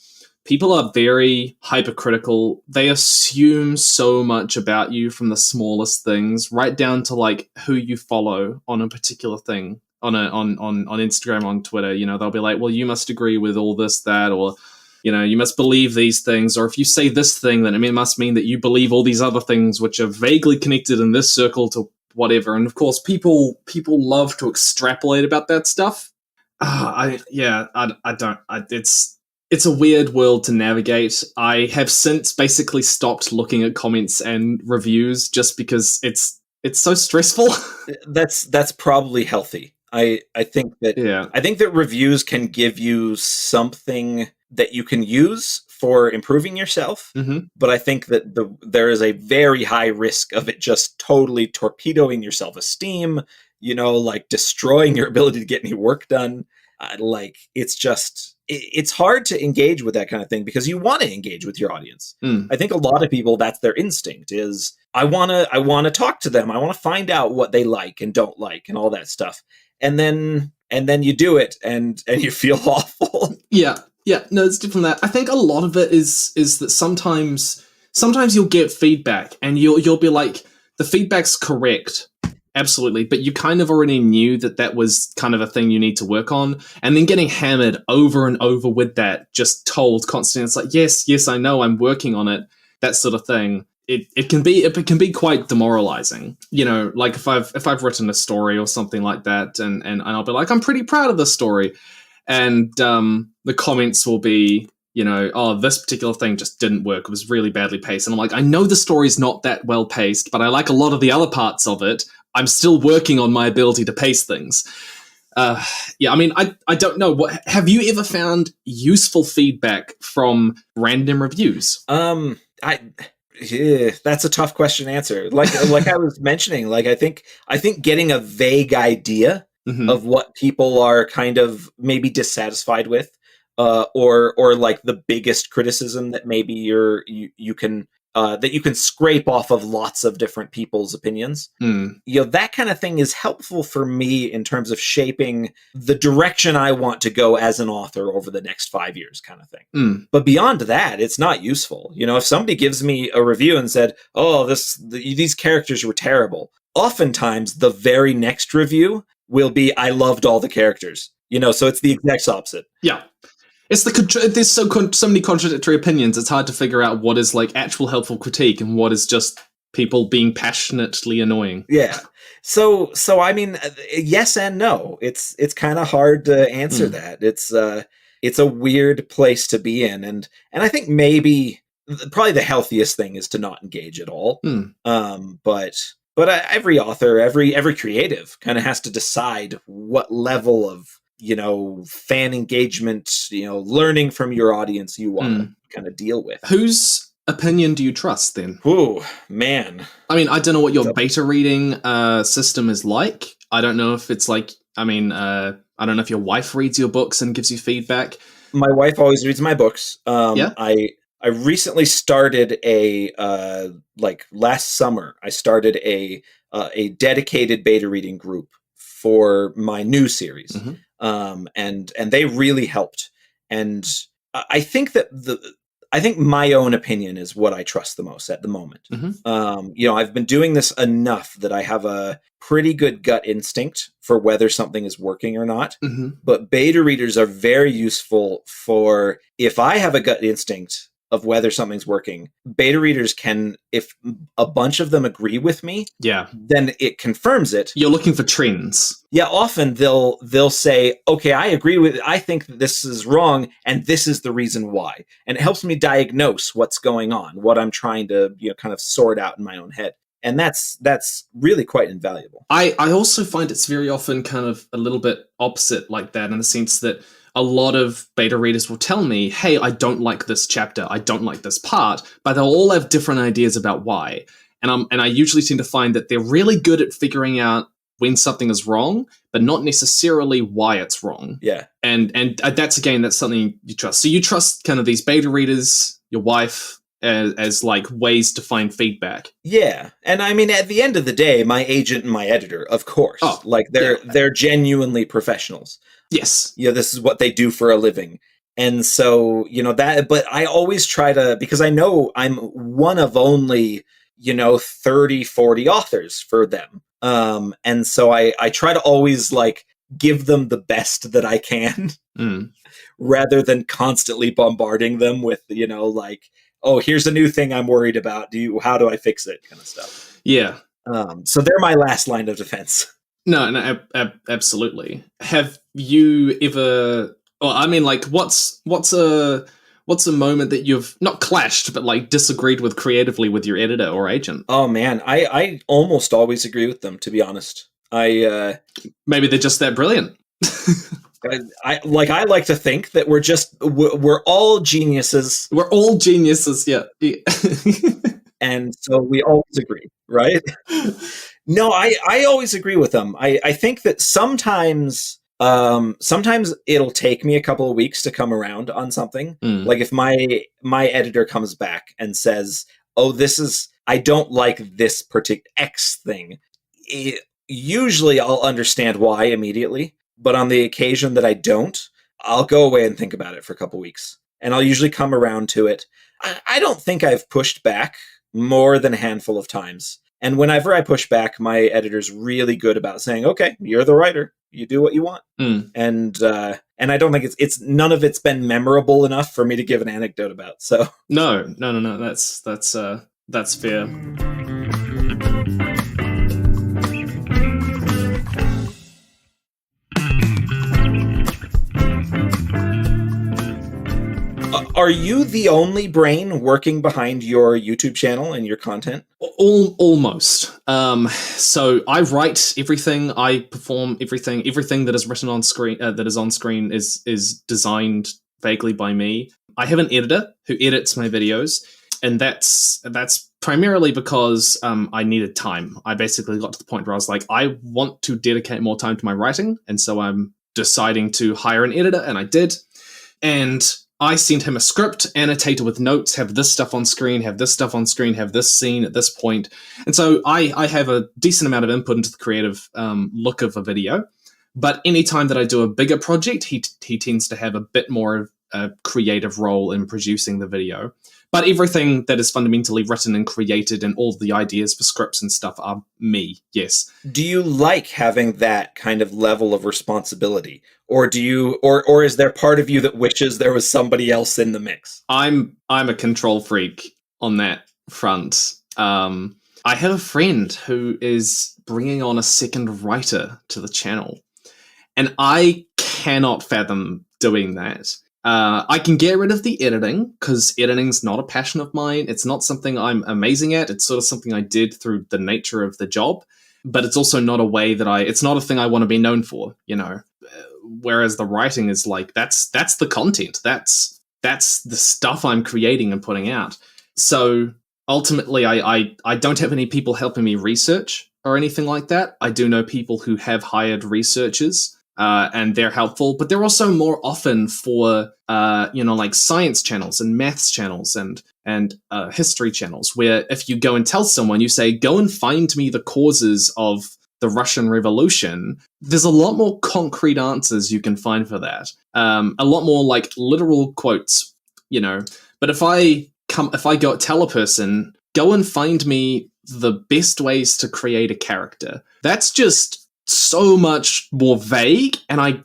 people are very hypercritical. They assume so much about you from the smallest things, right down to who you follow on a particular thing on Instagram, on Twitter. They'll be like, well, you must agree with all this, that, or you must believe these things, or if you say this thing, then it must mean that you believe all these other things which are vaguely connected in this circle to whatever. And of course, people love to extrapolate about that stuff. it's a weird world to navigate. I have since basically stopped looking at comments and reviews just because it's so stressful. That's probably healthy. I think that Yeah. I think that reviews can give you something that you can use for improving yourself, but I think that there is a very high risk of it just totally torpedoing your self-esteem, like destroying your ability to get any work done. It's hard to engage with that kind of thing because you want to engage with your audience. I think a lot of people, that's their instinct, is I want to talk to them. I want to find out what they like and don't like and all that stuff. And then you do it and you feel awful. Yeah. No, it's different from that. I think a lot of it is that sometimes you'll get feedback and you'll be like, the feedback's correct. Absolutely. But you kind of already knew that was kind of a thing you need to work on. And then getting hammered over and over with that, just told constantly, it's like, yes, I know, I'm working on it. That sort of thing. It can be quite demoralizing. Like if I've written a story or something like that and I'll be like, I'm pretty proud of this story. And the comments will be, oh, this particular thing just didn't work. It was really badly paced. And I'm like, I know the story's not that well paced, but I like a lot of the other parts of it. I'm still working on my ability to pace things. I don't know. Have you ever found useful feedback from random reviews? That's a tough question to answer. Like I was mentioning, I think getting a vague idea of what people are kind of maybe dissatisfied with, or like the biggest criticism that maybe you can scrape off of lots of different people's opinions. That kind of thing is helpful for me in terms of shaping the direction I want to go as an author over the next 5 years, kind of thing. But beyond that, it's not useful. If somebody gives me a review and said, "Oh, these characters were terrible," oftentimes the very next review will be, "I loved all the characters." So it's the exact opposite. Yeah. There's so many contradictory opinions. It's hard to figure out what is like actual helpful critique and what is just people being passionately annoying. Yeah. So I mean, yes and no. It's kind of hard to answer that. It's a weird place to be in, and I think maybe probably the healthiest thing is to not engage at all. But every author, every creative kind of has to decide what level of fan engagement, learning from your audience you want to kind of deal with. Whose opinion do you trust then? Oh, man. I mean, I don't know what your beta reading system is like. I don't know if it's like, I don't know if your wife reads your books and gives you feedback. My wife always reads my books. Yeah. I recently started last summer, I started a dedicated beta reading group for my new series. And they really helped. And I think my own opinion is what I trust the most at the moment. I've been doing this enough that I have a pretty good gut instinct for whether something is working or not. But beta readers are very useful for, if I have a gut instinct of whether something's working, beta readers can, if a bunch of them agree with me, then it confirms it. You're looking for trends. Yeah, often they'll say, okay, I agree with it. I think that this is wrong, and this is the reason why. And it helps me diagnose what's going on, what I'm trying to kind of sort out in my own head. And that's really quite invaluable. I also find it's very often kind of a little bit opposite like that, in the sense that a lot of beta readers will tell me, hey, I don't like this chapter, I don't like this part, but they'll all have different ideas about why. And I usually seem to find that they're really good at figuring out when something is wrong, but not necessarily why it's wrong. Yeah. And that's something you trust. So you trust kind of these beta readers, your wife, as like ways to find feedback. Yeah. And I mean, at the end of the day, my agent and my editor, of course, they're genuinely professionals. Yes. This is what they do for a living. And so, but I always try to, because I know I'm one of only, 30, 40 authors for them. And so I try to always give them the best that I can rather than constantly bombarding them with, oh, here's a new thing I'm worried about. How do I fix it? Kind of stuff. Yeah. So they're my last line of defense. No, absolutely. Have you ever Well, I mean, like, what's a moment that you've not clashed, but like disagreed with creatively with your editor or agent? Oh man, I almost always agree with them, to be honest. Maybe they're just that brilliant. I like to think that we're all geniuses. We're all geniuses, yeah. And so we always agree, right? No, I always agree with them. I think that sometimes it'll take me a couple of weeks to come around on something. Like if my editor comes back and says, "Oh, I don't like this particular X thing," usually I'll understand why immediately. But on the occasion that I don't, I'll go away and think about it for a couple of weeks, and I'll usually come around to it. I don't think I've pushed back more than a handful of times. And whenever I push back, my editor's really good about saying, "Okay, you're the writer. You do what you want." And I don't think it's none of it's been memorable enough for me to give an anecdote about. So no. That's fair. Are you the only brain working behind your YouTube channel and your content? Almost. So I write everything, I perform everything that is written on screen, that is on screen is designed vaguely by me. I have an editor who edits my videos, and that's primarily because I needed time. I basically got to the point where I was like, I want to dedicate more time to my writing, and so I'm deciding to hire an editor, and I did. And I sent him a script annotated with notes, have this stuff on screen, have this stuff on screen, have this scene at this point. And so I have a decent amount of input into the creative look of a video. But anytime that I do a bigger project, he tends to have a bit more of a creative role in producing the video. But everything that is fundamentally written and created and all the ideas for scripts and stuff are me, yes. Do you like having that kind of level of responsibility? Or do you or is there part of you that wishes there was somebody else in the mix? I'm a control freak on that front. I have a friend who is bringing on a second writer to the channel, and I cannot fathom doing that. I can get rid of the editing, because editing's not a passion of mine. It's not something I'm amazing at. It's sort of something I did through the nature of the job, but it's also not a way that it's not a thing I want to be known for, you know. Whereas the writing is like, that's the content. That's the stuff I'm creating and putting out. So ultimately, I don't have any people helping me research or anything like that. I do know people who have hired researchers, and they're helpful, but they're also more often for, like science channels and maths channels and history channels, where if you go and tell someone, you say, go and find me the causes of the Russian Revolution, there's a lot more concrete answers you can find for that. A lot more like literal quotes, you know. But if I go tell a person, go and find me the best ways to create a character, that's just so much more vague, and I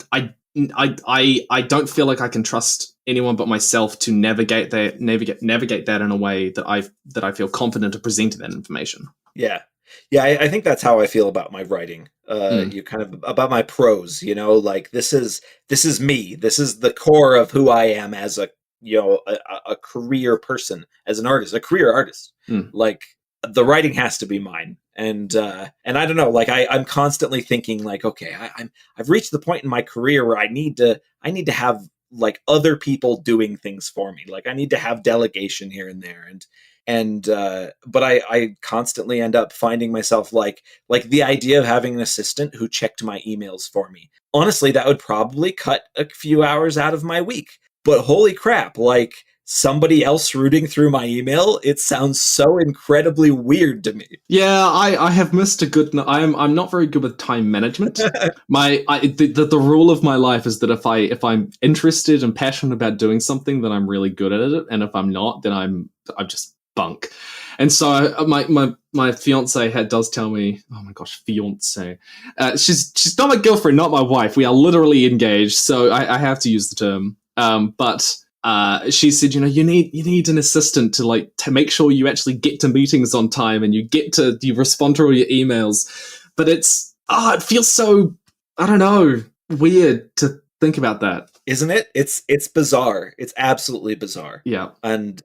don't feel like I can trust anyone but myself to navigate that in a way that I feel confident to present that information. Yeah, I think that's how I feel about my writing. You kind of about my prose, you know, like this is me. This is the core of who I am as a career person, as an artist, a career artist. Like the writing has to be mine. And I don't know, like I'm constantly thinking like, okay, I've reached the point in my career where I need to have like other people doing things for me. Like I need to have delegation here and there. But I constantly end up finding myself like the idea of having an assistant who checked my emails for me. Honestly, that would probably cut a few hours out of my week. But holy crap, like somebody else rooting through my email, it sounds so incredibly weird to me. Yeah, I have missed a good. I'm not very good with time management. The rule of my life is that if I'm interested and passionate about doing something, then I'm really good at it, and if I'm not, then I'm just bunk. And so my fiance does tell me, oh my gosh, fiance. She's not my girlfriend, not my wife. We are literally engaged, so I have to use the term. But she said, you need an assistant to make sure you actually get to meetings on time and you respond to all your emails. But it feels so, I don't know, weird to Think about that. Isn't it? It's bizarre. It's absolutely bizarre. Yeah. And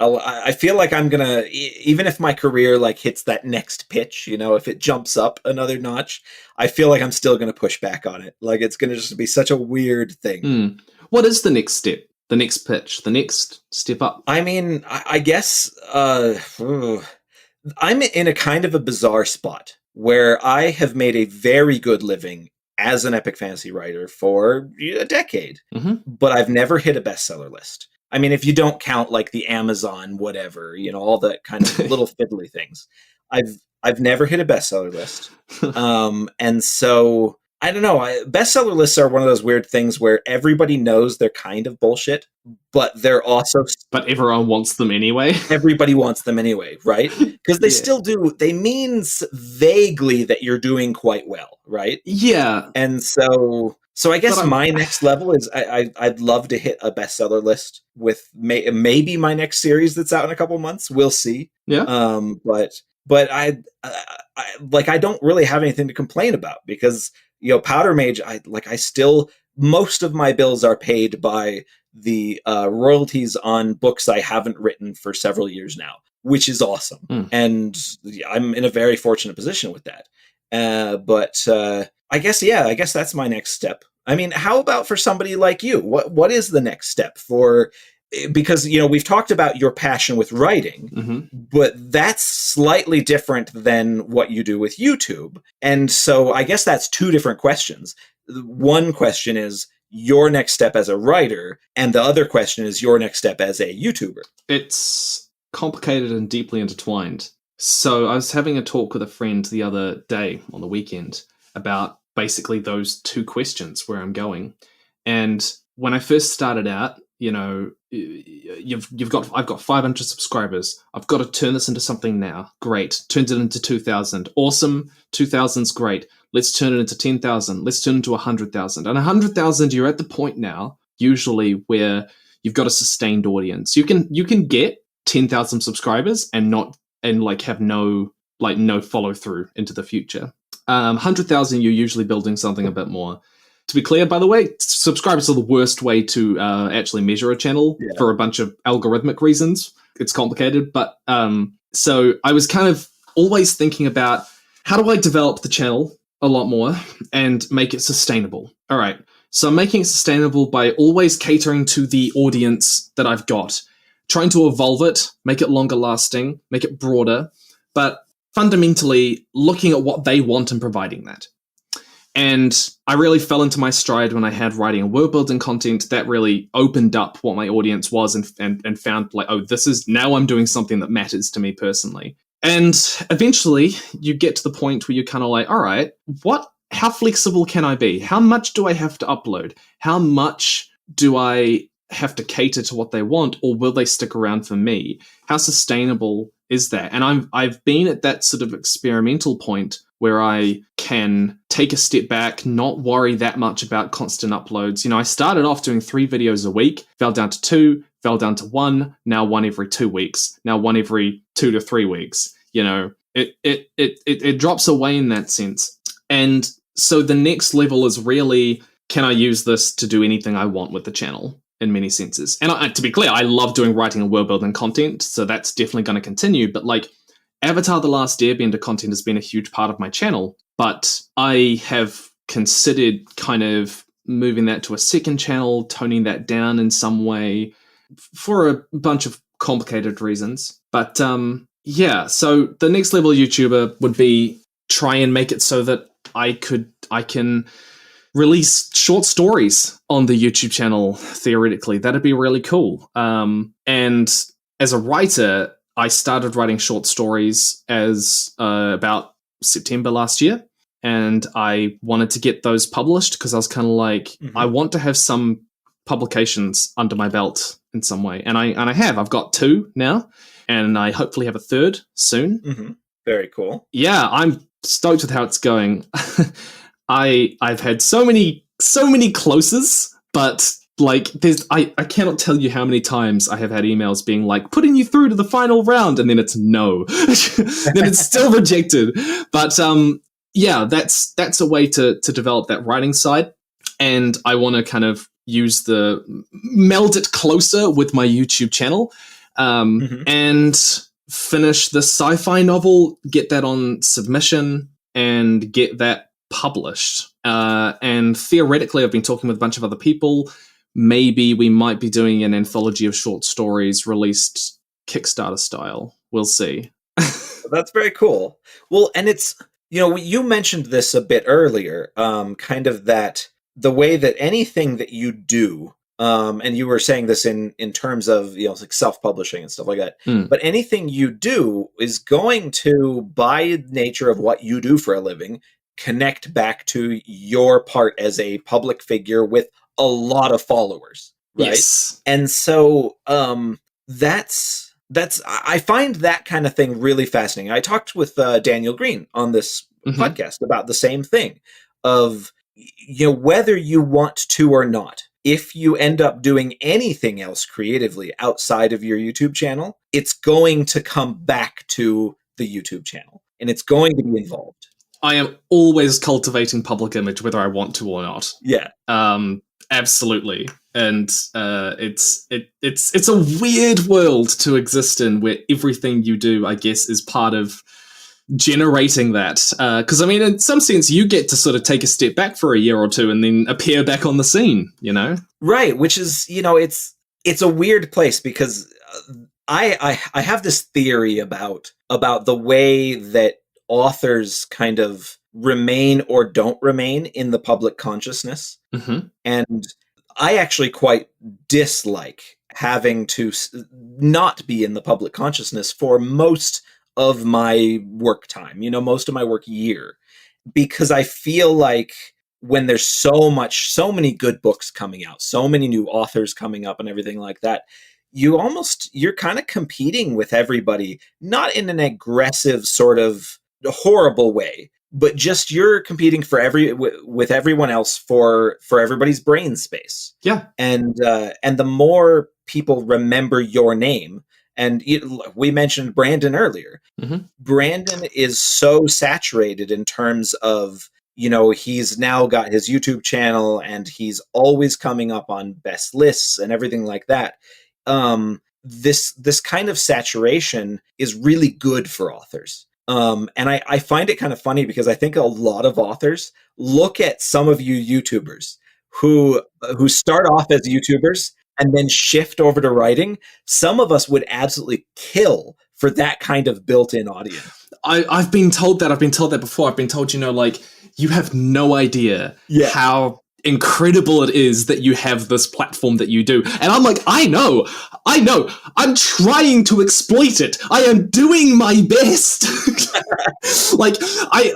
I feel like I'm gonna, even if my career like hits that next pitch, if it jumps up another notch, I feel like I'm still gonna push back on it. Like it's gonna just be such a weird thing. What is the next step? The next pitch? The next step up? I mean, I guess I'm in a kind of a bizarre spot where I have made a very good living as an epic fantasy writer for a decade, but I've never hit a bestseller list. I mean, if you don't count like the Amazon, whatever, all that kind of little fiddly things, I've never hit a bestseller list. And so I don't know. Bestseller lists are one of those weird things where everybody knows they're kind of bullshit, but they're also... But everyone wants them anyway. Everybody wants them anyway, right? Because they still do... They mean vaguely that you're doing quite well, right? Yeah. And so I guess my next level is I'd love to hit a bestseller list with maybe my next series that's out in a couple months. We'll see. Yeah. But I don't really have anything to complain about because... Powder Mage, I still, most of my bills are paid by the royalties on books I haven't written for several years now, which is awesome. And I'm in a very fortunate position with that. But I guess that's my next step. I mean, how about for somebody like you? What is the next step for... Because, we've talked about your passion with writing, but that's slightly different than what you do with YouTube. And so I guess that's two different questions. One question is your next step as a writer, and the other question is your next step as a YouTuber. It's complicated and deeply intertwined. So I was having a talk with a friend the other day on the weekend about basically those two questions, where I'm going. And when I first started out, I've got 500 subscribers. I've got to turn this into something now. Great. Turns it into 2,000. Awesome. 2,000's great. Let's turn it into 10,000. Let's turn it into 100,000. And 100,000, you're at the point now, usually, where you've got a sustained audience. You can get 10,000 subscribers and have no follow through into the future. 100,000, you're usually building something a bit more. To be clear, by the way, subscribers are the worst way to actually measure a channel for a bunch of algorithmic reasons. It's complicated. But so I was kind of always thinking about how do I develop the channel a lot more and make it sustainable? All right. So I'm making it sustainable by always catering to the audience that I've got, trying to evolve it, make it longer lasting, make it broader, but fundamentally looking at what they want and providing that. And I really fell into my stride when I had writing and world-building content that really opened up what my audience was and found like, oh, now I'm doing something that matters to me personally. And eventually you get to the point where you're kind of like, all right, how flexible can I be? How much do I have to upload? How much do I have to cater to what they want, or will they stick around for me? How sustainable is that? And I've been at that sort of experimental point where I can take a step back, not worry that much about constant uploads. I started off doing 3 videos a week, fell down to 2, fell down to 1, now 1 every 2 weeks, now 1 every 2 to 3 weeks. It drops away in that sense. And so the next level is really, can I use this to do anything I want with the channel in many senses? And to be clear, I love doing writing and world building content, so that's definitely going to continue. But like, Avatar The Last Airbender content has been a huge part of my channel, but I have considered kind of moving that to a second channel, toning that down in some way for a bunch of complicated reasons. But so the next level YouTuber would be try and make it so that I can release short stories on the YouTube channel, theoretically. That'd be really cool. And as a writer, I started writing short stories as about September last year, and I wanted to get those published because I was kind of like, I want to have some publications under my belt in some way, and I have. I've got 2 now, and I hopefully have a 3rd soon. Very cool. Yeah, I'm stoked with how it's going. I've had so many closes, but like I cannot tell you how many times I have had emails being like, putting you through to the final round, and then it's no. Then it's still rejected. But that's a way to develop that writing side. and I want to kind of meld it closer with my YouTube channel, and finish the sci-fi novel, get that on submission, and get that published. And theoretically, I've been talking with a bunch of other people. Maybe we might be doing an anthology of short stories released Kickstarter style. We'll see. That's very cool. Well, and it's, you mentioned this a bit earlier, kind of that the way that anything that you do, and you were saying this in terms of, like self-publishing and stuff like that, but anything you do is going to, by nature of what you do for a living, connect back to your part as a public figure with a lot of followers, right? Yes. And so that's I find that kind of thing really fascinating. I talked with Daniel Green on this podcast about the same thing of, whether you want to or not, if you end up doing anything else creatively outside of your YouTube channel, it's going to come back to the YouTube channel and it's going to be involved. I am always cultivating public image, whether I want to or not. Yeah. Absolutely. And it's a weird world to exist in, where everything you do, I guess, is part of generating that. Because, in some sense, you get to sort of take a step back for a year or two and then appear back on the scene, Right, which is, it's a weird place, because I have this theory about the way that authors kind of remain or don't remain in the public consciousness. And I actually quite dislike having to not be in the public consciousness for most of my work time, most of my work year, because I feel like when there's so many good books coming out, so many new authors coming up and everything like that, you're kind of competing with everybody, not in an aggressive sort of horrible way, but just you're competing with everyone else for everybody's brain space. Yeah. And the more people remember your name, and we mentioned Brandon earlier. Brandon is so saturated in terms of, he's now got his YouTube channel and he's always coming up on best lists and everything like that. This kind of saturation is really good for authors. And I find it kind of funny, because I think a lot of authors look at some of you YouTubers who start off as YouTubers and then shift over to writing. Some of us would absolutely kill for that kind of built-in audience. I've been told that. I've been told that before. I've been told, you have no idea how incredible it is that you have this platform that you do. And I'm like, I know. I'm trying to exploit it. I am doing my best. Like, I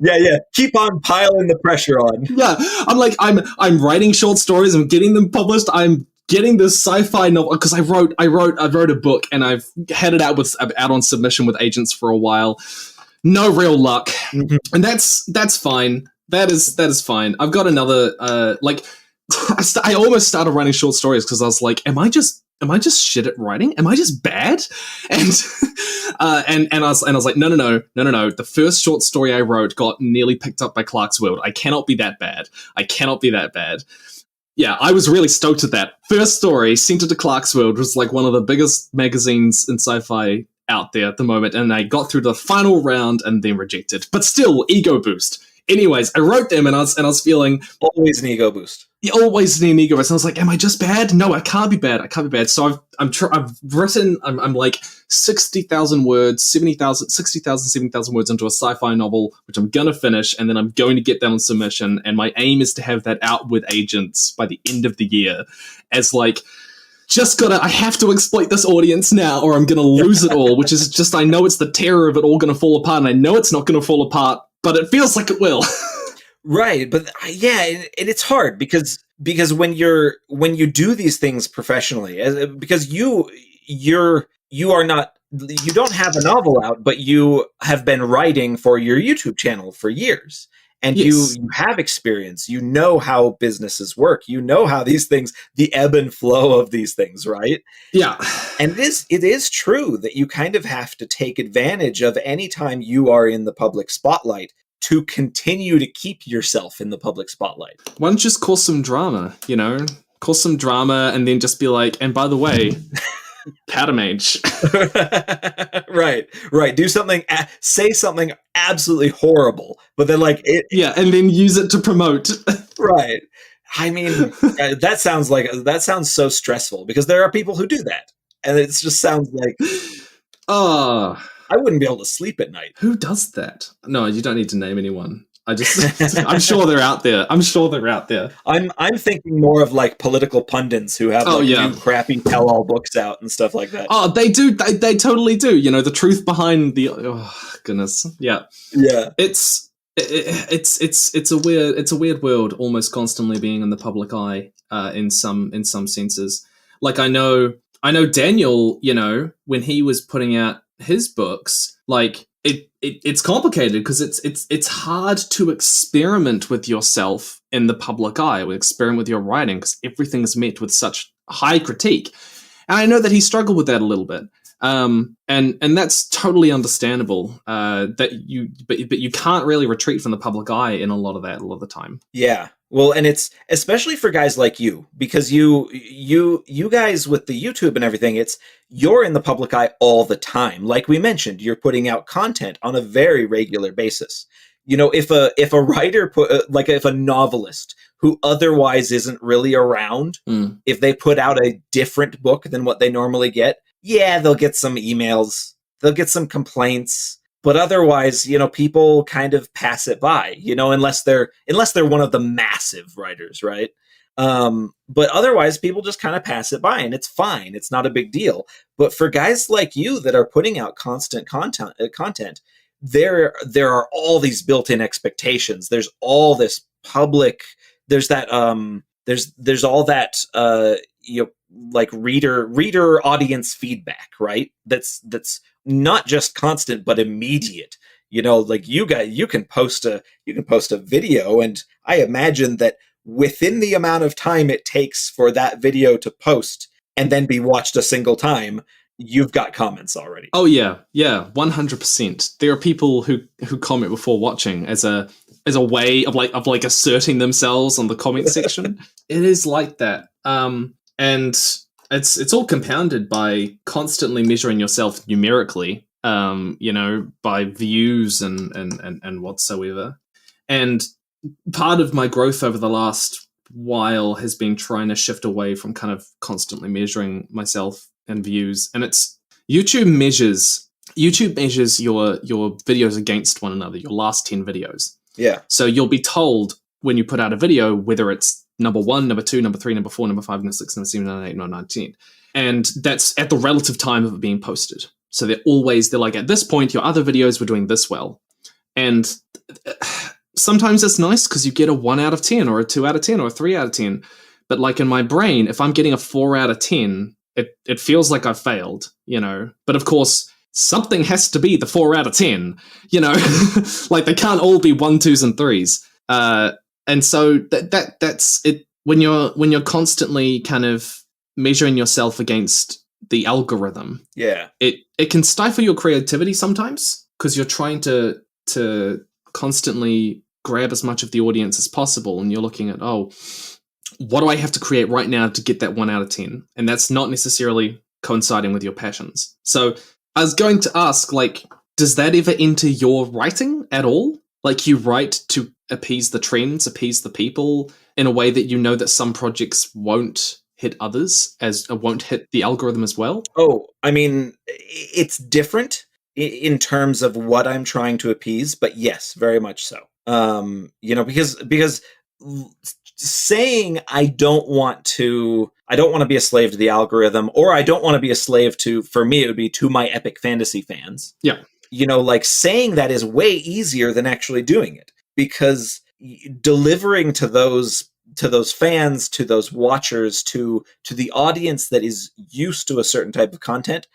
yeah. Keep on piling the pressure on. Yeah. I'm like, I'm writing short stories. I'm getting them published. I'm getting this sci-fi novel, because I wrote a book and I've had it out on submission with agents for a while. No real luck. And that's fine. That is fine. I've got another, I almost started writing short stories because I was like, am I just shit at writing? Am I just bad? And I was like, no. The first short story I wrote got nearly picked up by Clarkesworld. I cannot be that bad. Yeah, I was really stoked at that. First story, sent it to Clarkesworld, was like one of the biggest magazines in sci-fi out there at the moment, and I got through the final round and then rejected. But still, ego boost. Anyways, I wrote them and I was feeling always an ego boost. Always an ego boost. And I was like, am I just bad? No, I can't be bad. So I've written, I'm like 60,000 words, 70,000 words into a sci-fi novel, which I'm going to finish, and then I'm going to get that on submission. And my aim is to have that out with agents by the end of the year as like, I have to exploit this audience now or I'm going to lose it all, which is just, I know it's the terror of it all going to fall apart, and I know it's not going to fall apart, but it feels like it will. Right. But yeah, and it's hard because when you do these things professionally, because you don't have a novel out, but you have been writing for your YouTube channel for years. And yes. you have experience, you know how businesses work, you know how these things, the ebb and flow of these things, right? Yeah. And it is true that you kind of have to take advantage of any time you are in the public spotlight. to continue to keep yourself in the public spotlight? Why don't you just cause some drama, Cause some drama and then just be like, and by the way, powder mage. Right. Do something, say something absolutely horrible, but then like it. Yeah, and then use it to promote. Right. I mean, that sounds so stressful because there are people who do that. And it just sounds like, I wouldn't be able to sleep at night. Who does that? No, you don't need to name anyone. I'm sure they're out there. I'm thinking more of like political pundits who have new crappy tell-all books out and stuff like that. Oh, they do. They totally do. The truth behind the. Oh goodness. Yeah. Yeah. It's a weird world, almost constantly being in the public eye. In some senses, like I know Daniel. When he was putting out his books, like. It's complicated because it's hard to experiment with yourself in the public eye, or experiment with your writing because everything is met with such high critique. And I know that he struggled with that a little bit. And that's totally understandable. But you can't really retreat from the public eye in a lot of the time. Yeah. Well, and it's especially for guys like you, because you guys with the YouTube and everything, you're in the public eye all the time. Like we mentioned, you're putting out content on a very regular basis. If a writer if a novelist who otherwise isn't really around, if they put out a different book than what they normally get, yeah, they'll get some emails, they'll get some complaints. But otherwise, people kind of pass it by, unless they're one of the massive writers, right? But otherwise, people just kind of pass it by, and it's fine. It's not a big deal. But for guys like you that are putting out constant content, there are all these built-in expectations. There's all this public. There's that. There's all that. Like reader audience feedback, right? That's not just constant but immediate. Like you can post a video, and I imagine that within the amount of time it takes for that video to post and then be watched a single time, you've got comments already. Oh yeah 100%. There are people who comment before watching as a way of asserting themselves on the comment section. It is like that. And it's all compounded by constantly measuring yourself numerically, by views and whatsoever. And part of my growth over the last while has been trying to shift away from kind of constantly measuring myself and views. And YouTube measures your videos against one another, your last 10 videos. Yeah. So you'll be told when you put out a video whether it's number 1, number 2, number 3, number 4, number 5, number 6, number 7, number 8, number 9, 10. And that's at the relative time of it being posted. So they're like, at this point, your other videos were doing this well. And sometimes it's nice because you get a 1 out of 10 or a 2 out of 10 or a 3 out of 10. But like in my brain, if I'm getting a 4 out of 10, it feels like I've failed, But of course, something has to be the 4 out of 10, Like they can't all be 1, 2s, and 3s. And so that's it. When you're constantly kind of measuring yourself against the algorithm, it can stifle your creativity sometimes because you're trying to constantly grab as much of the audience as possible, and you're looking at, what do I have to create right now to get that 1 out of 10? And that's not necessarily coinciding with your passions. So I was going to ask, does that ever enter your writing at all? Like you write to appease the trends, appease the people in a way that that some projects won't hit others, won't hit the algorithm as well? Oh, I mean, it's different in terms of what I'm trying to appease, but yes, very much so. Because saying I don't want to be a slave to the algorithm, or I don't want to be a slave to, for me, it would be to my epic fantasy fans. Yeah. Saying that is way easier than actually doing it, because delivering to those fans, to those watchers, to the audience that is used to a certain type of content,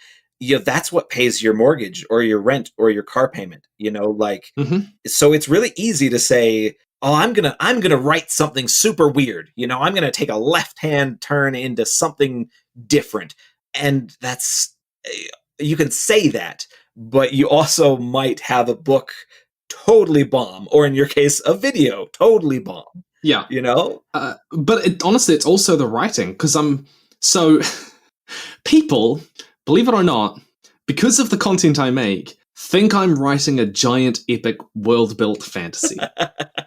that's what pays your mortgage or your rent or your car payment, So it's really easy to say, I'm gonna write something super weird, I'm gonna take a left-hand turn into something different. And you can say that, but you also might have a book totally bomb. Or in your case, a video, totally bomb. Yeah. You know? But honestly, it's also the writing, because so people, believe it or not, because of the content I make, think I'm writing a giant epic world-built fantasy.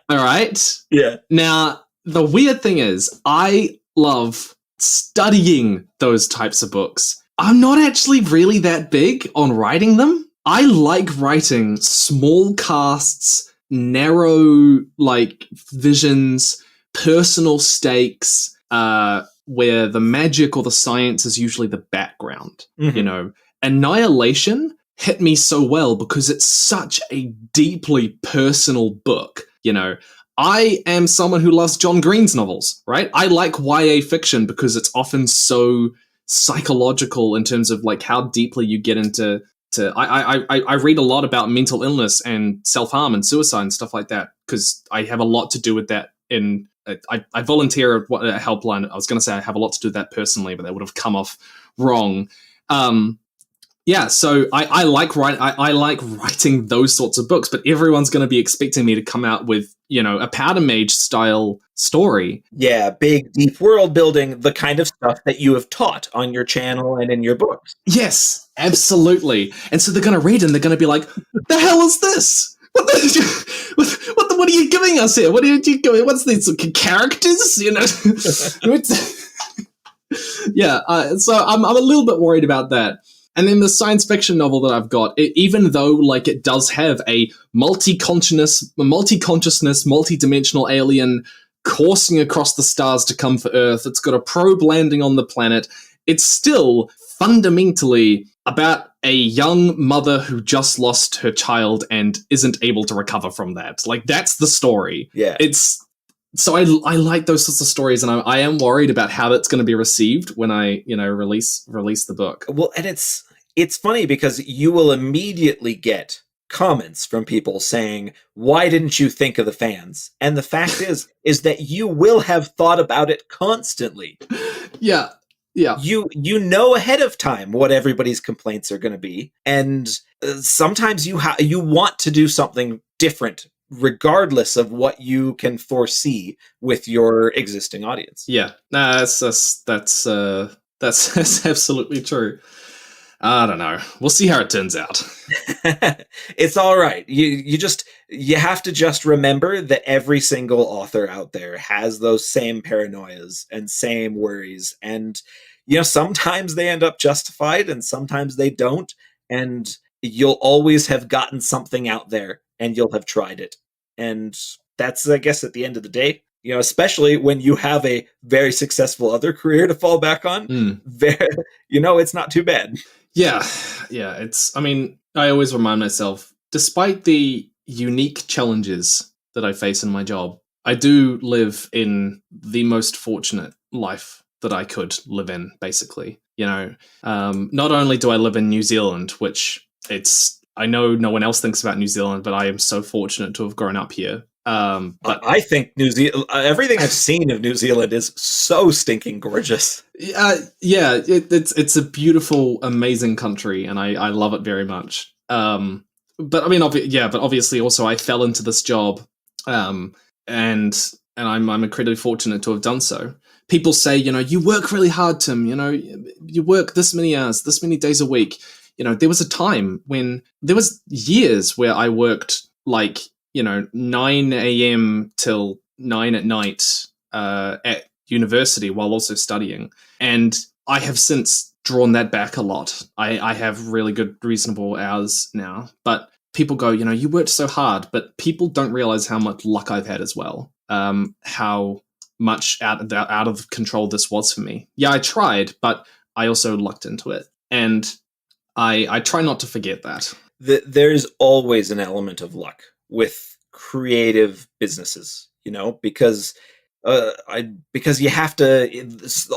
All right? Yeah. Now, the weird thing is, I love studying those types of books. I'm not actually really that big on writing them. I like writing small casts, narrow, like, visions, personal stakes, where the magic or the science is usually the background, you know. Annihilation hit me so well because it's such a deeply personal book, you know. I am someone who loves John Green's novels, right? I like YA fiction because it's often so psychological in terms of like how deeply you get into. I read a lot about mental illness and self-harm and suicide and stuff like that because I have a lot to do with that. I volunteer at a helpline. I was going to say I have a lot to do with that personally, but that would have come off wrong. Yeah, so I like writing those sorts of books, but everyone's going to be expecting me to come out with, you know, a Powder Mage style story. Yeah, big, deep world building, the kind of stuff that you have taught on your channel and in your books. Yes, absolutely. And so they're going to read and they're going to be like, the hell is this? What are you giving us here? What are you doing? What's these characters? You know? Yeah, so I'm a little bit worried about that. And then the science fiction novel that I've got, even though like it does have a multi-consciousness, multi-dimensional alien coursing across the stars to come for Earth, it's got a probe landing on the planet, it's still fundamentally about a young mother who just lost her child and isn't able to recover from that. Like, that's the story. Yeah. So I like those sorts of stories, and I am worried about how that's going to be received when I, you know, release the book. Well, and it's funny because you will immediately get comments from people saying, why didn't you think of the fans? And the fact is that you will have thought about it constantly. Yeah. Yeah. You know ahead of time what everybody's complaints are going to be. And sometimes you want to do something different regardless of what you can foresee with your existing audience. Yeah. That's absolutely true. I don't know. We'll see how it turns out. It's all right. You have to just remember that every single author out there has those same paranoias and same worries. And, you know, sometimes they end up justified and sometimes they don't. And you'll always have gotten something out there and you'll have tried it. And that's, I guess, at the end of the day, you know, especially when you have a very successful other career to fall back on, you know, it's not too bad. Yeah. I mean, I always remind myself, despite the unique challenges that I face in my job, I do live in the most fortunate life that I could live in, basically. You know, not only do I live in New Zealand, which I know no one else thinks about New Zealand, but I am so fortunate to have grown up here. But I think New Zealand, everything I've seen of New Zealand is so stinking gorgeous. Yeah, it's a beautiful, amazing country, and I love it very much. But I mean, but obviously, also I fell into this job, and I'm incredibly fortunate to have done so. People say, you know, you work really hard, Tim. You know, you work this many hours, this many days a week. You know, there was a time when there was years where I worked like, you know, 9 a.m. till 9 at night at university while also studying. And I have since drawn that back a lot. I have really good, reasonable hours now. But people go, you know, you worked so hard, but people don't realize how much luck I've had as well. How much out of control this was for me. Yeah, I tried, but I also lucked into it. And I try not to forget that. There's always an element of luck with creative businesses, you know, because you have to,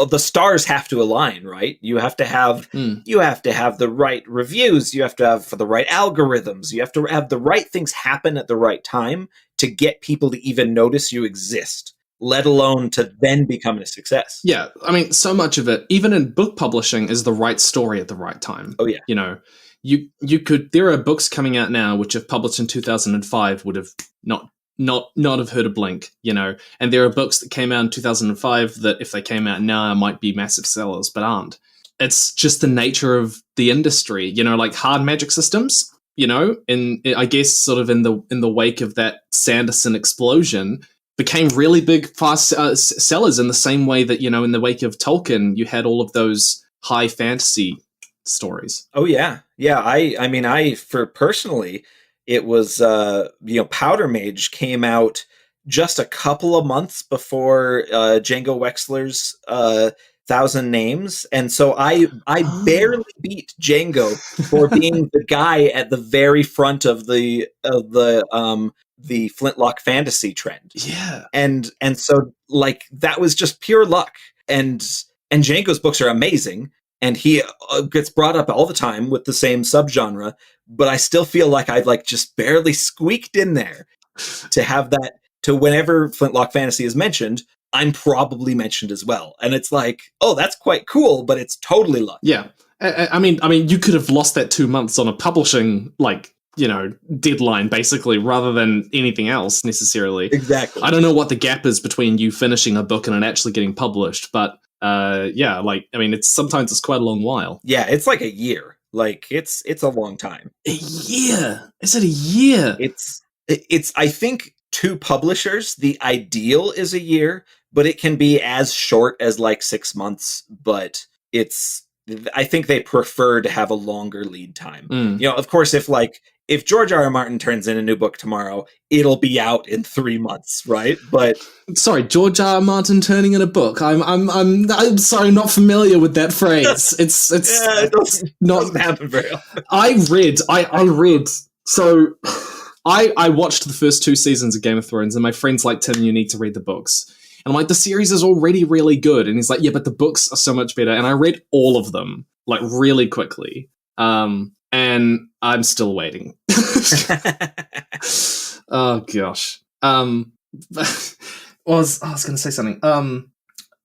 the stars have to align, right? You have to have the right reviews, you have to have the right algorithms, you have to have the right things happen at the right time to get people to even notice you exist, let alone to then become a success. Yeah, I mean, so much of it, even in book publishing, is the right story at the right time. Oh yeah. You know, you could, there are books coming out now which if published in 2005 would have not have heard a blink, and there are books that came out in 2005 that if they came out now might be massive sellers but aren't. It's just the nature of the industry, like hard magic systems, I guess sort of in the wake of that Sanderson explosion became really big fast sellers in the same way that, in the wake of Tolkien you had all of those high fantasy stories. Oh yeah. Yeah. I for personally, it was, Powder Mage came out just a couple of months before Django Wexler's 1,000 Names. And so I barely beat Django for being the guy at the very front of the Flintlock fantasy trend. Yeah. And so like that was just pure luck. And Django's books are amazing. And he gets brought up all the time with the same subgenre, but I still feel like I've like just barely squeaked in there to have that, to whenever Flintlock Fantasy is mentioned, I'm probably mentioned as well. And it's like, oh, that's quite cool, but it's totally luck. Yeah. I mean, you could have lost that 2 months on a publishing, deadline, basically, rather than anything else necessarily. Exactly. I don't know what the gap is between you finishing a book and it actually getting published, but it's sometimes it's quite a long while. Yeah, it's like a year. Like it's a long time. A year? Is it a year? It's I think to publishers the ideal is a year, but it can be as short as like 6 months, but I think they prefer to have a longer lead time. Of course, if George R. R. Martin turns in a new book tomorrow, it'll be out in 3 months, right? But sorry, George R. R. Martin turning in a book. I'm sorry, not familiar with that phrase. it doesn't happen very often. I read. So I watched the first 2 seasons of Game of Thrones, and my friend's like, Tim, you need to read the books. And I'm like, the series is already really good. And he's like, yeah, but the books are so much better. And I read all of them, like, really quickly. And I'm still waiting. Oh, gosh. I was going to say something.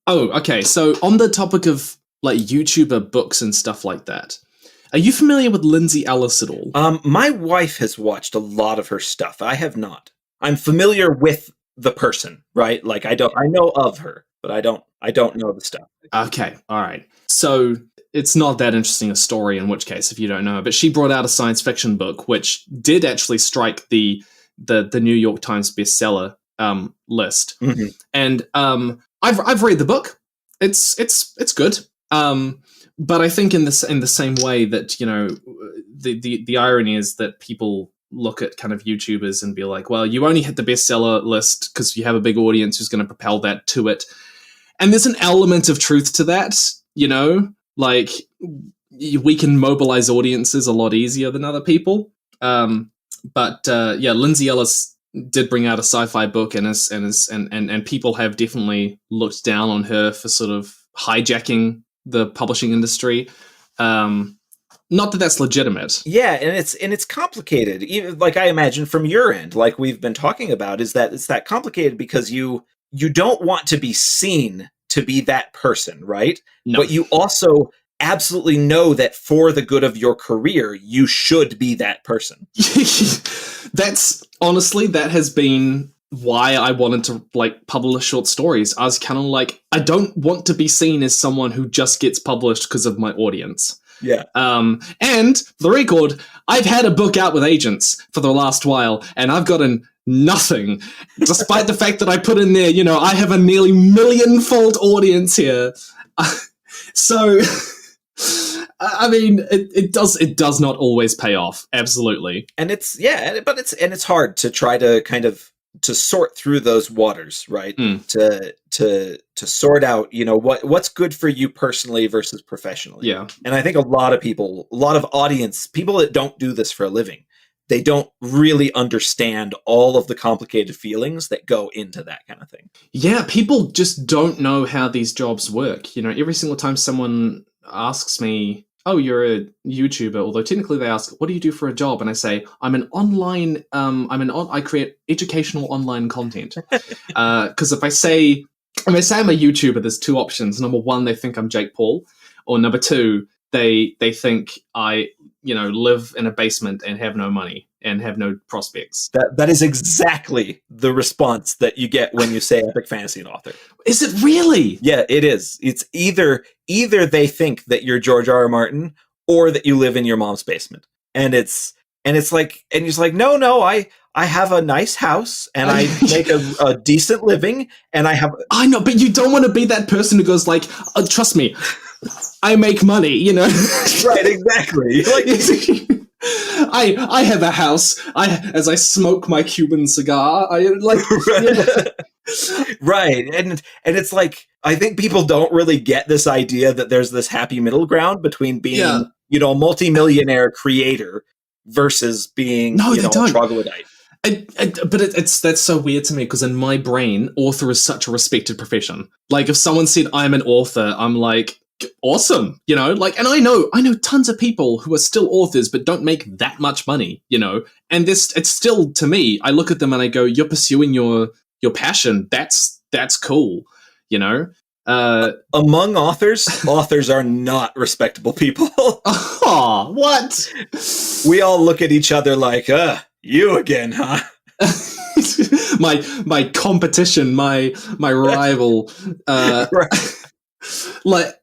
Okay. So on the topic of, like, YouTuber books and stuff like that, are you familiar with Lindsay Ellis at all? My wife has watched a lot of her stuff. I have not. I'm familiar with the person, right? Like I know of her, but I don't know the stuff. Okay, all right. So it's not that interesting a story, in which case, if you don't know, but she brought out a science fiction book which did actually strike the New York Times bestseller list. Mm-hmm. And I've read the book. It's good. But I think in the same way that, the irony is that people look at kind of YouTubers and be like, well, you only hit the bestseller list because you have a big audience who's going to propel that to it. And there's an element of truth to that, like we can mobilize audiences a lot easier than other people. But Lindsay Ellis did bring out a sci-fi book and people have definitely looked down on her for sort of hijacking the publishing industry. Not that that's legitimate. Yeah, and it's complicated. Even like I imagine from your end, like we've been talking about, is that it's that complicated because you don't want to be seen to be that person, right? No. But you also absolutely know that for the good of your career, you should be that person. That's honestly, that has been why I wanted to like publish short stories. I was kind of like, I don't want to be seen as someone who just gets published because of my audience. Yeah. And for the record, I've had a book out with agents for the last while, and I've gotten nothing, despite the fact that I put in there, I have a nearly millionfold audience here. So, I mean, it does not always pay off. Absolutely. And it's hard to try to kind of to sort through those waters, right? To sort out, what's good for you personally versus professionally. Yeah. And I think a lot of audience, people that don't do this for a living, they don't really understand all of the complicated feelings that go into that kind of thing. Yeah, people just don't know how these jobs work. Every single time someone asks me, oh, you're a YouTuber, although technically they ask, what do you do for a job? And I say, I create educational online content. Because if I say I'm a YouTuber, there's 2 options. Number 1, they think I'm Jake Paul. Or number 2, they think I live in a basement and have no money and have no prospects. That is exactly the response that you get when you say epic fantasy author. Is it really? Yeah, it is. It's either they think that you're George R.R. Martin or that you live in your mom's basement. And it's like, and you're just like, no, I have a nice house and I make a decent living and I know, but you don't want to be that person who goes like, trust me, I make money, Right, exactly. Like, I have a house. As I smoke my Cuban cigar, I like. Right, and it's like, I think people don't really get this idea that there's this happy middle ground between being, a multimillionaire creator versus being, a troglodyte. But that's so weird to me because in my brain, author is such a respected profession. Like if someone said I'm an author, I'm like, awesome, and I know tons of people who are still authors but don't make that much money, and it's still, to me, I look at them and I go, you're pursuing your passion. That's cool, Among authors are not respectable people. Oh, what? We all look at each other like, you again, huh? my competition, my rival. Right. Like,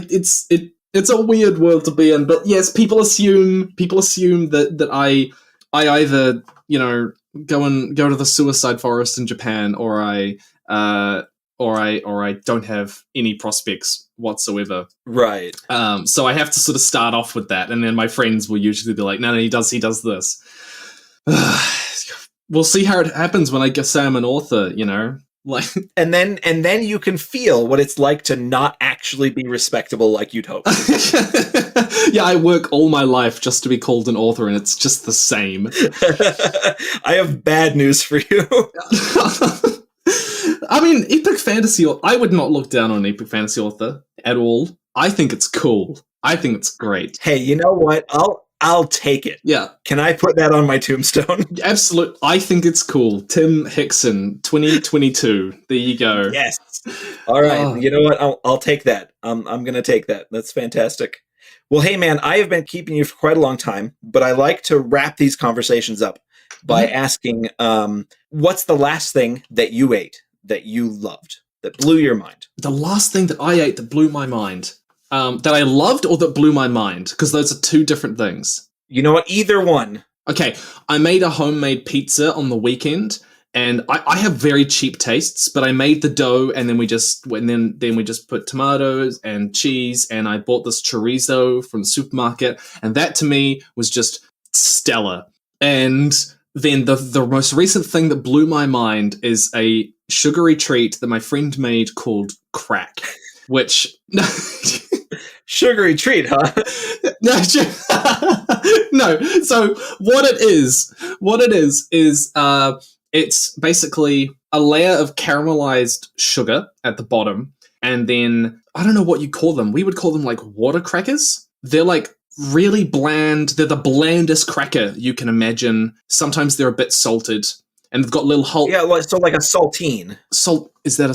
it's a weird world to be in. But yes, people assume that I either go to the suicide forest in Japan, or I don't have any prospects whatsoever. Right. So I have to sort of start off with that, and then my friends will usually be like, no, he does this. We'll see how it happens when I say I'm an author, like. And then you can feel what it's like to not actually be respectable like you'd hope. Yeah, I work all my life just to be called an author, and it's just the same. I have bad news for you. I mean, epic fantasy, I would not look down on an epic fantasy author at all. I think it's cool. I think it's great. Hey, you know what? I'll take it. Yeah. Can I put that on my tombstone? Absolutely. I think it's cool. Tim Hickson, 2022. There you go. Yes. All right. You know what? I'll take that. I'm going to take that. That's fantastic. Well, hey, man, I have been keeping you for quite a long time, but I like to wrap these conversations up by asking, what's the last thing that you ate that you loved, that blew your mind? The last thing that I ate that blew my mind, that I loved or that blew my mind? Because those are two different things. You know what? Either one. Okay, I made a homemade pizza on the weekend, and I have very cheap tastes, but I made the dough, and then we just put tomatoes and cheese, and I bought this chorizo from the supermarket, and that to me was just stellar. And then the most recent thing that blew my mind is a sugary treat that my friend made called crack, which... Sugary treat, huh? No. So what it is it's basically a layer of caramelized sugar at the bottom, and then I don't know what you call them. We would call them like water crackers. They're like really bland. They're the blandest cracker you can imagine. Sometimes they're a bit salted, and they've got little holes. Yeah, so like a saltine. Is that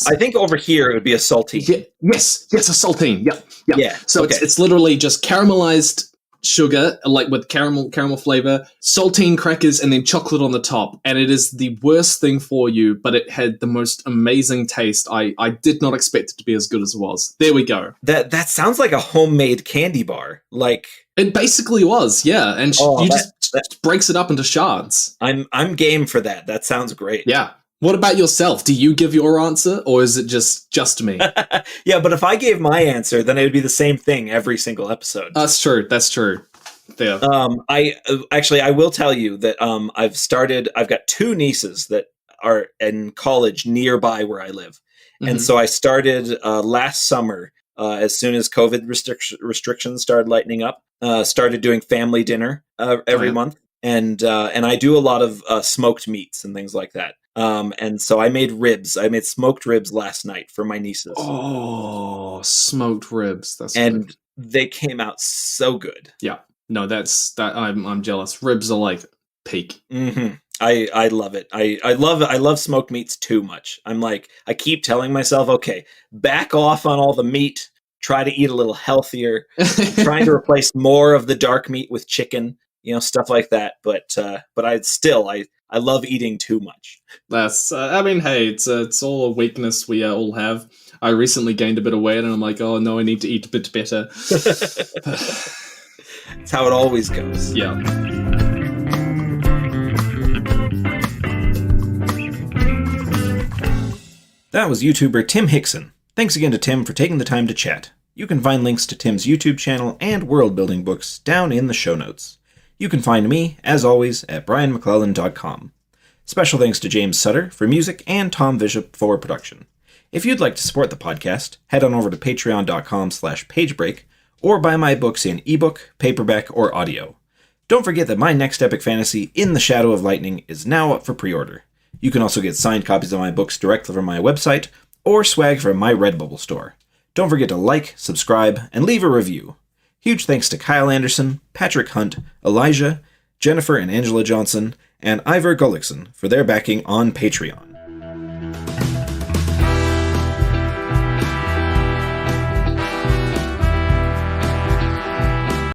I think over here it would be a saltine. Yeah, yes, a saltine. Yep. Yeah. So okay. It's literally just caramelized sugar, like with caramel flavor, saltine crackers, and then chocolate on the top. And it is the worst thing for you, but it had the most amazing taste. I did not expect it to be as good as it was. There we go. That sounds like a homemade candy bar. Like it basically was, yeah. And just breaks it up into shards. I'm game for that. That sounds great. Yeah. What about yourself? Do you give your answer, or is it just me? Yeah, but if I gave my answer, then it would be the same thing every single episode. That's true. Yeah. I will tell you that I've got two nieces that are in college nearby where I live. Mm-hmm. And so I started last summer, as soon as COVID restrictions started lightening up, started doing family dinner every month. And I do a lot of smoked meats and things like that. And so I made ribs. I made smoked ribs last night for my nieces. Oh, smoked ribs. That's and good. They came out so good. Yeah. No, I'm jealous. Ribs are like peak. Mm-hmm. I love it. I love smoked meats too much. I'm like, I keep telling myself, okay, back off on all the meat. try to eat a little healthier, trying to replace more of the dark meat with chicken, stuff like that. But I love eating too much. That's, hey, it's all a weakness we all have. I recently gained a bit of weight, and I'm like, oh no, I need to eat a bit better. It's how it always goes. Yeah. That was YouTuber Tim Hickson. Thanks again to Tim for taking the time to chat. You can find links to Tim's YouTube channel and world-building books down in the show notes. You can find me, as always, at brianmcclellan.com. Special thanks to James Sutter for music and Tom Bishop for production. If you'd like to support the podcast, head on over to patreon.com/pagebreak or buy my books in ebook, paperback, or audio. Don't forget that my next epic fantasy, In the Shadow of Lightning, is now up for pre-order. You can also get signed copies of my books directly from my website or swag from my Redbubble store. Don't forget to like, subscribe, and leave a review. Huge thanks to Kyle Anderson, Patrick Hunt, Elijah, Jennifer and Angela Johnson, and Ivor Gullickson for their backing on Patreon.